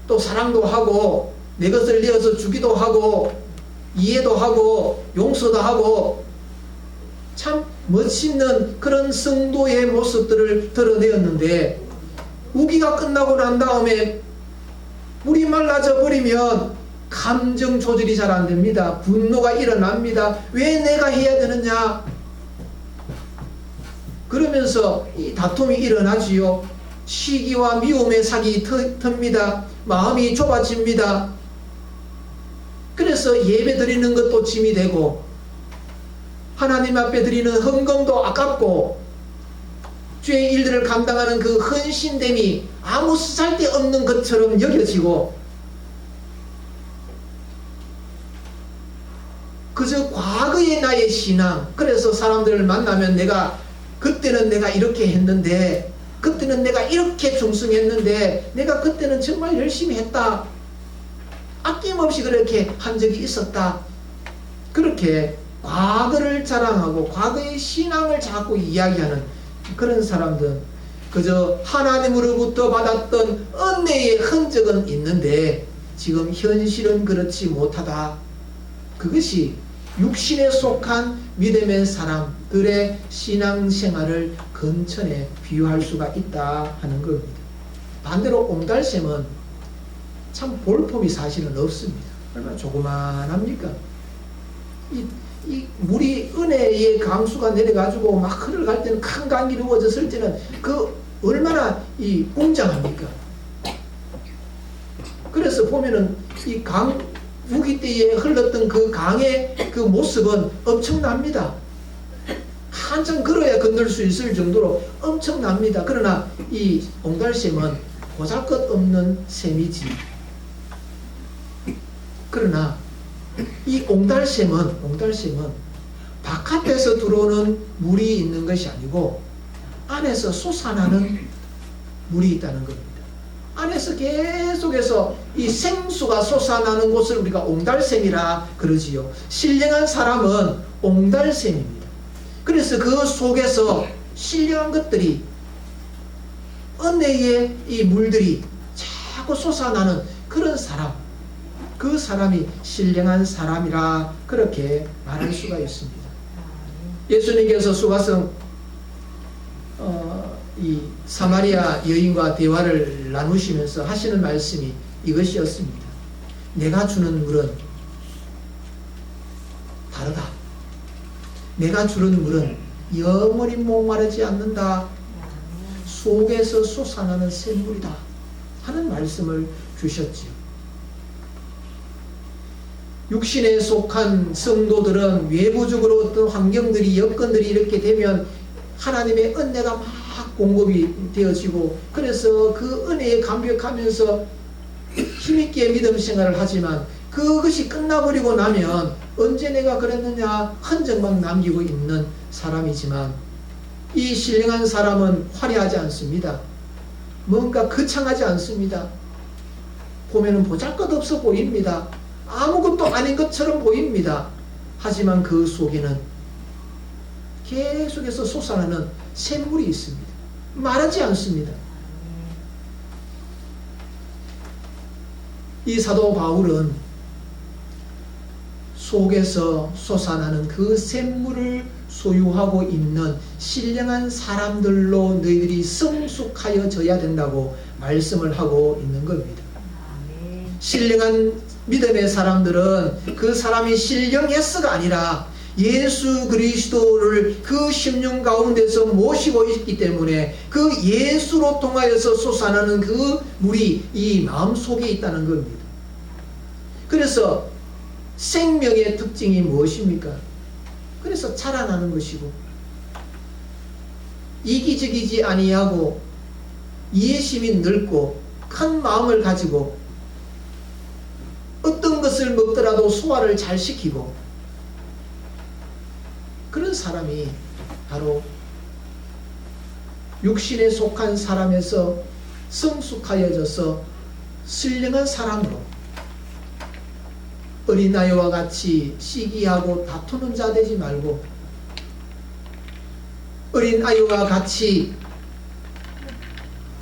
또 사랑도 하고 내 것을 내어서 주기도 하고 이해도 하고 용서도 하고 참 멋있는 그런 성도의 모습들을 드러내었는데 우기가 끝나고 난 다음에 물이 말라져 버리면 감정 조절이 잘 안 됩니다. 분노가 일어납니다. 왜 내가 해야 되느냐? 그러면서 이 다툼이 일어나지요. 시기와 미움의 삭이 텄습니다. 마음이 좁아집니다. 그래서 예배 드리는 것도 짐이 되고 하나님 앞에 드리는 헌금도 아깝고 주의 일들을 감당하는 그 헌신됨이 아무 쓰잘데없는 것처럼 여겨지고 그저 과거의 나의 신앙, 그래서 사람들을 만나면 그때는 내가 이렇게 했는데 그때는 내가 이렇게 충성했는데 내가 그때는 정말 열심히 했다, 아낌없이 그렇게 한 적이 있었다, 그렇게 과거를 자랑하고 과거의 신앙을 자꾸 이야기하는 그런 사람들, 그저 하나님으로부터 받았던 은혜의 흔적은 있는데 지금 현실은 그렇지 못하다. 그것이 육신에 속한 믿음의 사람들의 신앙생활을 건천에 비유할 수가 있다 하는 겁니다. 반대로 옹달샘은 참 볼품이 사실은 없습니다. 얼마나 조그만합니까? 이 물이 은혜의 강수가 내려가지고 막 흘러갈 때는 큰 강이 이루어졌을 때는 그 얼마나 이 웅장합니까? 그래서 보면은 이 우기 때에 흘렀던 그 강의 그 모습은 엄청납니다. 한참 걸어야 건널 수 있을 정도로 엄청납니다. 그러나 이 옹달샘은 보잘것없는 샘이지. 그러나 이 옹달샘은 바깥에서 들어오는 물이 있는 것이 아니고 안에서 솟아나는 물이 있다는 겁니다. 안에서 계속해서 이 생수가 솟아나는 곳을 우리가 옹달샘이라 그러지요. 신령한 사람은 옹달샘입니다. 그래서 그 속에서 신령한 것들이, 은혜의 이 물들이 자꾸 솟아나는 그런 사람, 그 사람이 신령한 사람이라 그렇게 말할 수가 있습니다. 예수님께서 수가성 이 사마리아 여인과 대화를 나누시면서 하시는 말씀이 이것이었습니다. 내가 주는 물은 다르다. 내가 주는 물은 영원히 목마르지 않는다. 속에서 솟아나는 샘물이다 하는 말씀을 주셨지요. 육신에 속한 성도들은 외부적으로 어떤 환경들이, 여건들이 이렇게 되면 하나님의 은혜가 막 공급이 되어지고, 그래서 그 은혜에 감격하면서 힘있게 믿음 생활을 하지만, 그것이 끝나버리고 나면 언제 내가 그랬느냐 흔적만 남기고 있는 사람이지만, 이 신령한 사람은 화려하지 않습니다. 뭔가 거창하지 않습니다. 보면은 보잘것없어 보입니다. 아무것도 아닌 것처럼 보입니다. 하지만 그 속에는 계속해서 솟아나는 샘물이 있습니다. 마르지 않습니다. 이 사도 바울은 속에서 솟아나는 그 샘물을 소유하고 있는 신령한 사람들로 너희들이 성숙하여져야 된다고 말씀을 하고 있는 겁니다. 신령한 믿음의 사람들은 그 사람이 신령했어가 아니라 예수 그리스도를 그 심령 가운데서 모시고 있기 때문에 그 예수로 통하여서 솟아나는 그 물이 이 마음속에 있다는 겁니다. 그래서 생명의 특징이 무엇입니까? 그래서 자라나는 것이고, 이기적이지 아니하고 이해심이 넓고 큰 마음을 가지고 어떤 것을 먹더라도 소화를 잘 시키고, 그런 사람이 바로 육신에 속한 사람에서 성숙하여져서 신령한 사람으로, 어린아이와 같이 시기하고 다투는 자 되지 말고, 어린아이와 같이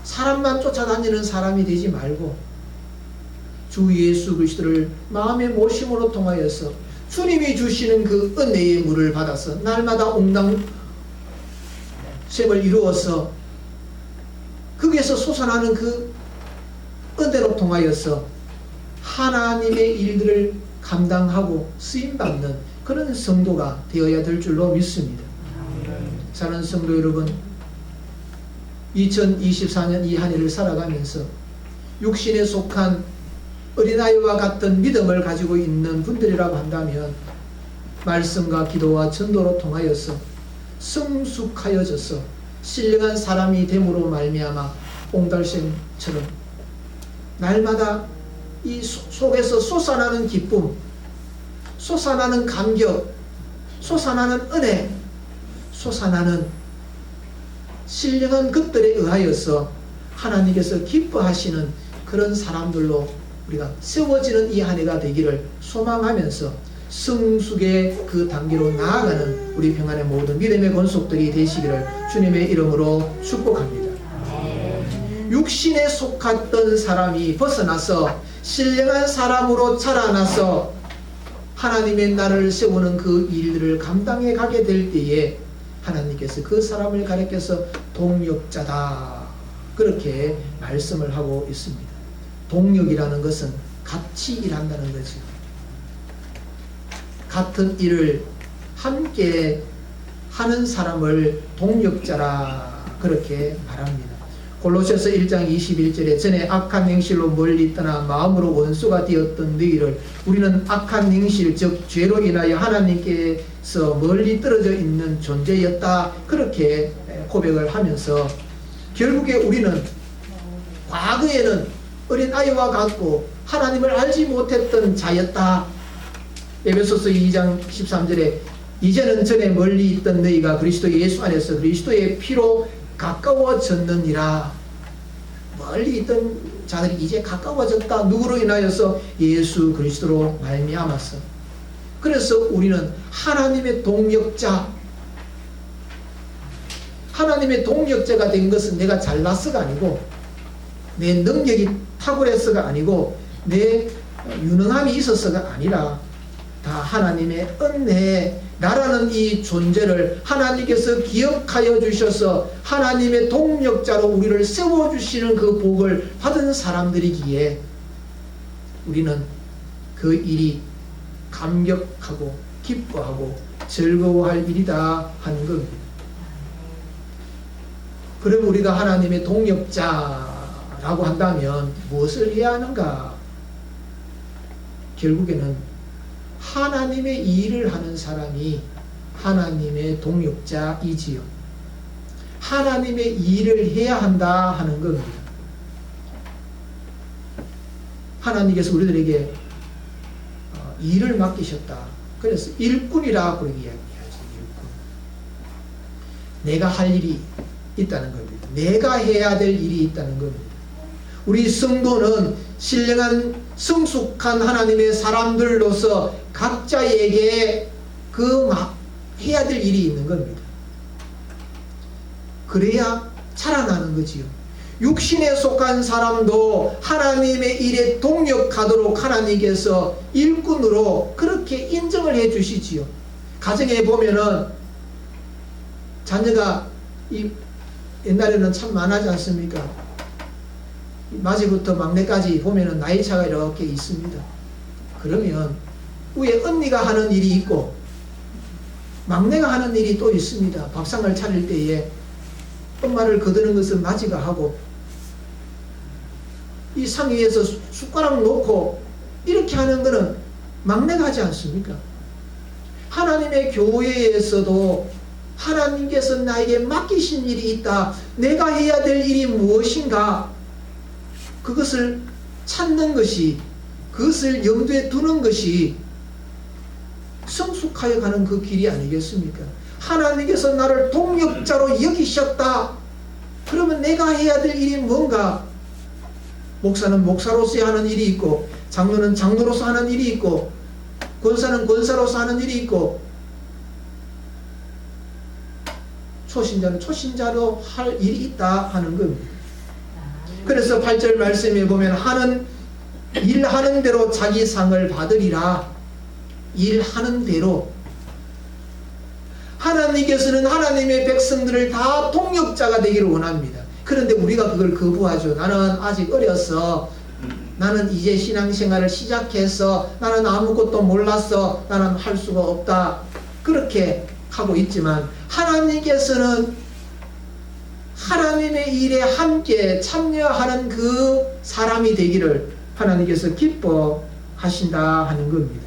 사람만 쫓아다니는 사람이 되지 말고, 주 예수 그리스도를 마음의 모심으로 통하여서 주님이 주시는 그 은혜의 물을 받아서 날마다 옹당샘을 이루어서 거기에서 솟아나는 그 은혜로 통하여서 하나님의 일들을 감당하고 쓰임받는 그런 성도가 되어야 될 줄로 믿습니다. 사랑하는 성도 여러분, 2024년 이 한 해를 살아가면서 육신에 속한 어린아이와 같은 믿음을 가지고 있는 분들이라고 한다면, 말씀과 기도와 전도로 통하여서 성숙하여져서 신령한 사람이 됨으로 말미암아 옹달샘처럼 날마다 이 속에서 솟아나는 기쁨, 솟아나는 감격, 솟아나는 은혜, 솟아나는 신령한 것들에 의하여서 하나님께서 기뻐하시는 그런 사람들로 우리가 세워지는 이 한 해가 되기를 소망하면서 성숙의 그 단계로 나아가는 우리 평안의 모든 믿음의 권속들이 되시기를 주님의 이름으로 축복합니다. 육신에 속았던 사람이 벗어나서 신령한 사람으로 자라나서 하나님의 나라를 세우는 그 일들을 감당해 가게 될 때에 하나님께서 그 사람을 가리켜서 동력자다, 그렇게 말씀을 하고 있습니다. 동력이라는 것은 같이 일한다는 거죠. 같은 일을 함께 하는 사람을 동력자라 그렇게 말합니다. 골로새서 1장 21절에 전에 악한 행실로 멀리 떠나 마음으로 원수가 되었던 너희를 우리는 악한 행실 즉 죄로 인하여 하나님께서 멀리 떨어져 있는 존재였다, 그렇게 고백을 하면서 결국에 우리는 과거에는 어린아이와 같고 하나님을 알지 못했던 자였다. 에베소서 2장 13절에 이제는 전에 멀리 있던 너희가 그리스도 예수 안에서 그리스도의 피로 가까워졌느니라. 멀리 있던 자들이 이제 가까워졌다. 누구로 인하여서? 예수 그리스도로 말미암아서. 그래서 우리는 하나님의 동력자, 하나님의 동력자가 된 것은 내가 잘났어가 아니고 내 능력이 탁월해서가 아니고 내 유능함이 있어서가 아니라 다 하나님의 은혜, 나라는 이 존재를 하나님께서 기억하여 주셔서 하나님의 동력자로 우리를 세워주시는 그 복을 받은 사람들이기에 우리는 그 일이 감격하고 기뻐하고 즐거워할 일이다 하는 겁니다. 그럼 우리가 하나님의 동역자라고 한다면 무엇을 해야 하는가? 결국에는 하나님의 일을 하는 사람이 하나님의 동역자이지요. 하나님의 일을 해야 한다 하는 겁니다. 하나님께서 우리들에게 일을 맡기셨다. 그래서 일꾼이라 그렇게 이야기하죠. 일꾼. 내가 할 일이 있다는 겁니다. 내가 해야 될 일이 있다는 겁니다. 우리 성도는 신령한 성숙한 하나님의 사람들로서 각자에게 해야 될 일이 있는 겁니다. 그래야 자라나는 거지요. 육신에 속한 사람도 하나님의 일에 동역하도록 하나님께서 일꾼으로 그렇게 인정을 해 주시지요. 가정에 보면은 자녀가 옛날에는 참 많아지 않습니까? 마지부터 막내까지 보면은 나이 차가 이렇게 있습니다. 그러면 위에 언니가 하는 일이 있고 막내가 하는 일이 또 있습니다. 밥상을 차릴 때에 엄마를 거드는 것은 마지가 하고 이 상 위에서 숟가락 놓고 이렇게 하는 것은 막내가 하지 않습니까? 하나님의 교회에서도 하나님께서 나에게 맡기신 일이 있다. 내가 해야 될 일이 무엇인가? 그것을 찾는 것이, 그것을 염두에 두는 것이 성숙하여 가는 그 길이 아니겠습니까? 하나님께서 나를 동역자로 여기셨다. 그러면 내가 해야 될 일이 뭔가? 목사는 목사로서 하는 일이 있고, 장로는 장로로서 하는 일이 있고, 권사는 권사로서 하는 일이 있고, 초신자는 초신자로 할 일이 있다 하는 겁니다. 그래서 8절 말씀에 보면 일하는 대로 자기 상을 받으리라. 일하는 대로. 하나님께서는 하나님의 백성들을 다 동역자가 되기를 원합니다. 그런데 우리가 그걸 거부하죠. 나는 아직 어려서, 나는 이제 신앙생활을 시작해서, 나는 아무것도 몰랐어, 나는 할 수가 없다, 그렇게 하고 있지만 하나님께서는 하나님의 일에 함께 참여하는 그 사람이 되기를 하나님께서 기뻐하신다 하는 겁니다.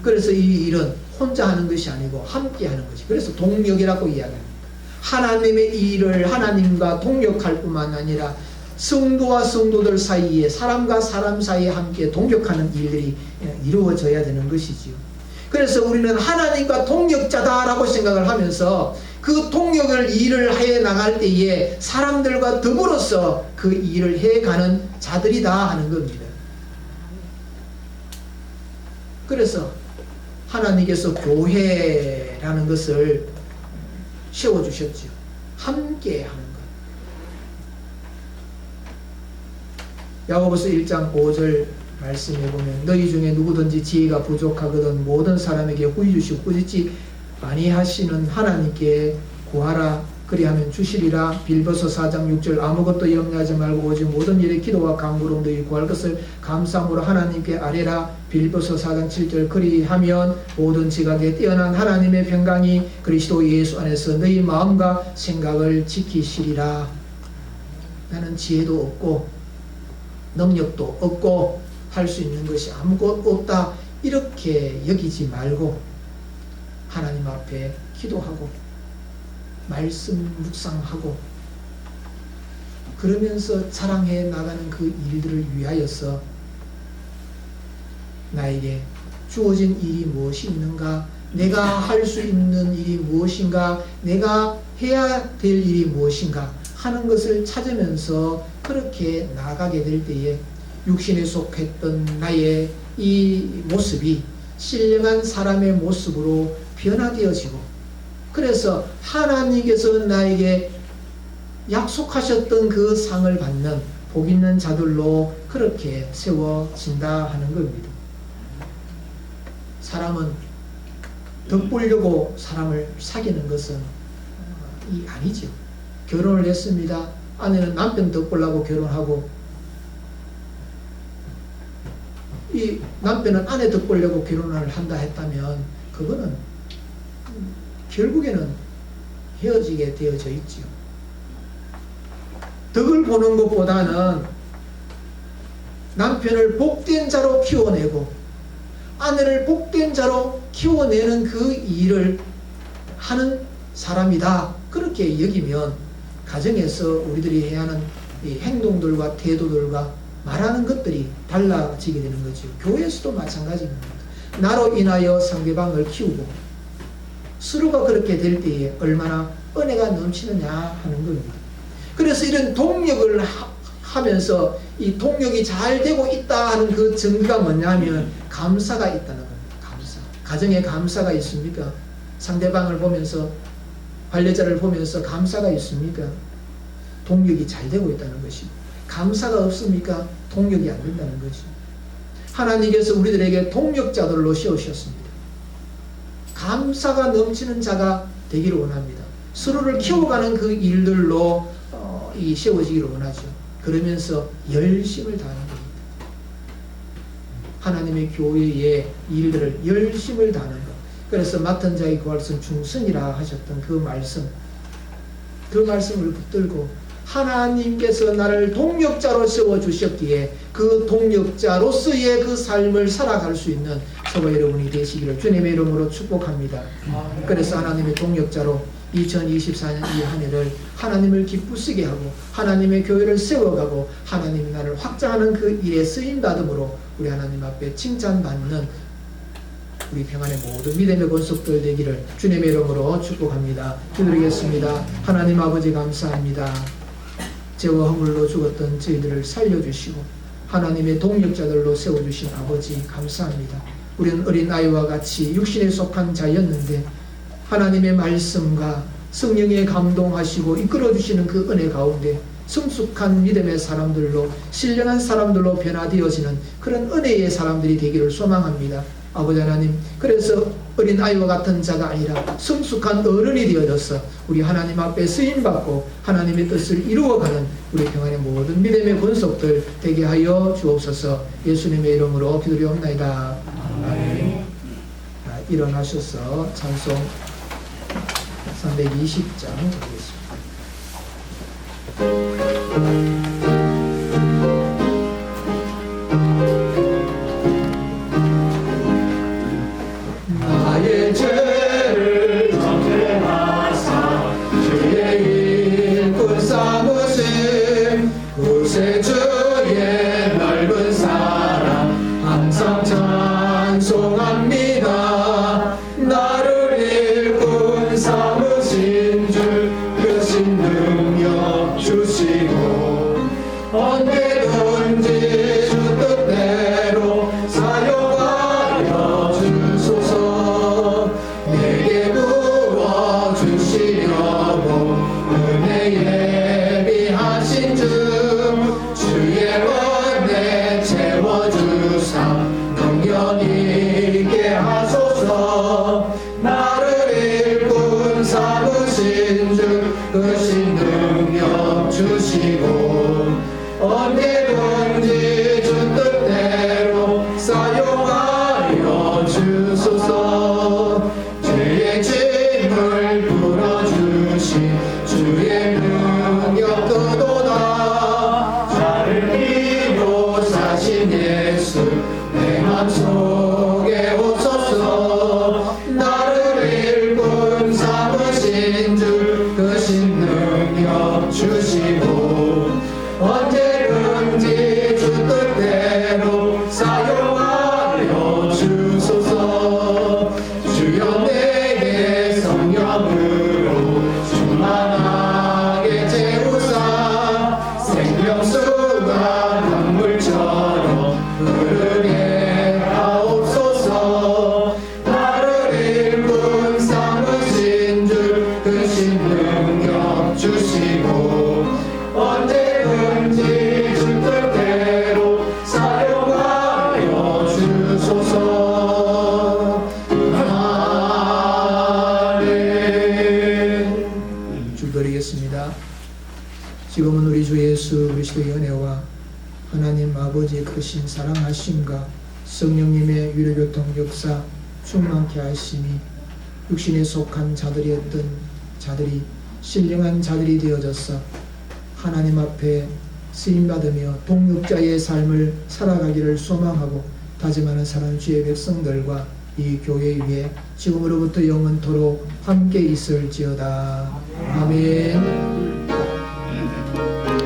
그래서 이 일은 혼자 하는 것이 아니고 함께 하는 것이, 그래서 동역이라고 이야기합니다. 하나님의 일을 하나님과 동역할 뿐만 아니라 성도와 성도들 사이에, 사람과 사람 사이에 함께 동역하는 일들이 이루어져야 되는 것이지요. 그래서 우리는 하나님과 동역자다라고 생각을 하면서 그 동역을 일을 해 나갈 때에 사람들과 더불어서 그 일을 해가는 자들이다 하는 겁니다. 그래서 하나님께서 교회라는 것을 세워주셨죠. 함께 하는 것. 야고보서 1장 5절 말씀해 보면 너희 중에 누구든지 지혜가 부족하거든 모든 사람에게 후히 주시고 꾸짖지 아니하시는 하나님께 구하라. 그리하면 주시리라. 빌보서 4장 6절 아무것도 염려하지 말고 오직 모든 일에 기도와 간구로 너희 구할 것을 감사함으로 하나님께 아뢰라. 빌보서 4장 7절 그리하면 모든 지각에 뛰어난 하나님의 평강이 그리스도 예수 안에서 너희 마음과 생각을 지키시리라. 나는 지혜도 없고 능력도 없고 할 수 있는 것이 아무것도 없다, 이렇게 여기지 말고 하나님 앞에 기도하고 말씀 묵상하고 그러면서 자랑해 나가는 그 일들을 위하여서 나에게 주어진 일이 무엇이 있는가, 내가 할 수 있는 일이 무엇인가, 내가 해야 될 일이 무엇인가 하는 것을 찾으면서 그렇게 나아가게 될 때에 육신에 속했던 나의 이 모습이 신령한 사람의 모습으로 변화되어지고, 그래서 하나님께서 나에게 약속하셨던 그 상을 받는 복 있는 자들로 그렇게 세워진다 하는 겁니다. 사람은 덕 보려고 사람을 사귀는 것은 아니죠. 결혼을 했습니다. 아내는 남편 덕 보려고 결혼하고, 이 남편은 아내 덕 보려고 결혼을 한다 했다면 그거는 결국에는 헤어지게 되어져 있지요. 덕을 보는 것보다는 남편을 복된 자로 키워내고 아내를 복된 자로 키워내는 그 일을 하는 사람이다, 그렇게 여기면 가정에서 우리들이 해야 하는 이 행동들과 태도들과 말하는 것들이 달라지게 되는 거죠. 교회에서도 마찬가지입니다. 나로 인하여 상대방을 키우고 서로가 그렇게 될 때에 얼마나 은혜가 넘치느냐 하는 겁니다. 그래서 이런 동력을 하면서 이 동력이 잘 되고 있다 하는 그 증거가 뭐냐면 감사가 있다는 겁니다. 감사. 가정에 감사가 있습니까? 상대방을 보면서, 반려자를 보면서 감사가 있습니까? 동력이 잘 되고 있다는 것이고, 감사가 없습니까? 동력이 안 된다는 것이고, 하나님께서 우리들에게 동력자들로 세우셨습니다. 감사가 넘치는 자가 되기를 원합니다. 서로를 키워가는 그 일들로 세워지기를 원하죠. 그러면서 열심을 다하는 겁니다. 하나님의 교회의 일들을 열심을 다하는 것. 그래서 맡은 자의 구할선 중선이라 하셨던 그 말씀을 붙들고 하나님께서 나를 동력자로 세워주셨기에 그 동력자로서의 그 삶을 살아갈 수 있는 저와 여러분이 되시기를 주님의 이름으로 축복합니다. 그래서 하나님의 동력자로 2024년 이 한 해를 하나님을 기쁘시게 하고 하나님의 교회를 세워가고 하나님이 나를 확장하는 그 일에 쓰임받음으로 우리 하나님 앞에 칭찬받는 우리 평안의 모든 믿음의 권속들 되기를 주님의 이름으로 축복합니다. 기도드리겠습니다. 하나님 아버지 감사합니다. 죄와 허물로 죽었던 저희들을 살려주시고 하나님의 동력자들로 세워주신 아버지 감사합니다. 우리는 어린아이와 같이 육신에 속한 자였는데 하나님의 말씀과 성령에 감동하시고 이끌어주시는 그 은혜 가운데 성숙한 믿음의 사람들로 신령한 사람들로 변화되어지는 그런 은혜의 사람들이 되기를 소망합니다. 아버지 하나님, 그래서 어린아이와 같은 자가 아니라 성숙한 어른이 되어져서 우리 하나님 앞에 쓰임받고 하나님의 뜻을 이루어가는 우리 평안의 모든 믿음의 권속들 되게 하여 주옵소서. 예수님의 이름으로 기도드리옵나이다. 아멘. 일어나셔서 찬송 320장 드리겠습니다. 나의 죄를 정죄하사 주의 일꾼 삼으심 구세주의 넓은 사랑 항상 찬송합니다. 나를 일꾼 삼으신 주 크신 능력 주시고 언제든지 주 뜻대로 사용하여 주소서. 내게 부어주시려고 은혜 예비하신 주 주의 은혜 채워주사 영원히 있게 하소서. 나를 일꾼 삼으신 주 크신 능력 주시고 언제든지 주 뜻대로 사용하여 주소서. 죄의 짐을 풀어주신 주의 능력 그도다. 나를 이로 사신 예수 내 맘속에 오소서. 나를 일꾼 삼으신 주 크신 능력 주시고 언제든지 주 뜻대로 사용하여 주소서. 주여 내게 성령으로 충만하게 채우사 생명수가 강물처럼 흐르게 하옵소서. 나를 일꾼 삼으신 주 크신 능력 주시고 언제든지 주 뜻대로 사용하여 주소서. 아멘. 주드리겠습니다. 지금은 우리 주 예수 그리스도의 은혜와 하나님 아버지의 크신 사랑하심과 성령님의 위로교통 역사 충만케 하심이 육신에 속한 자들이었던 자들이 신령한 자들이 되어져서 하나님 앞에 쓰임받으며 동역자의 삶을 살아가기를 소망하고 다짐하는 사랑 주의 백성들과 이 교회 위에 지금으로부터 영원토록 함께 있을지어다. 아멘.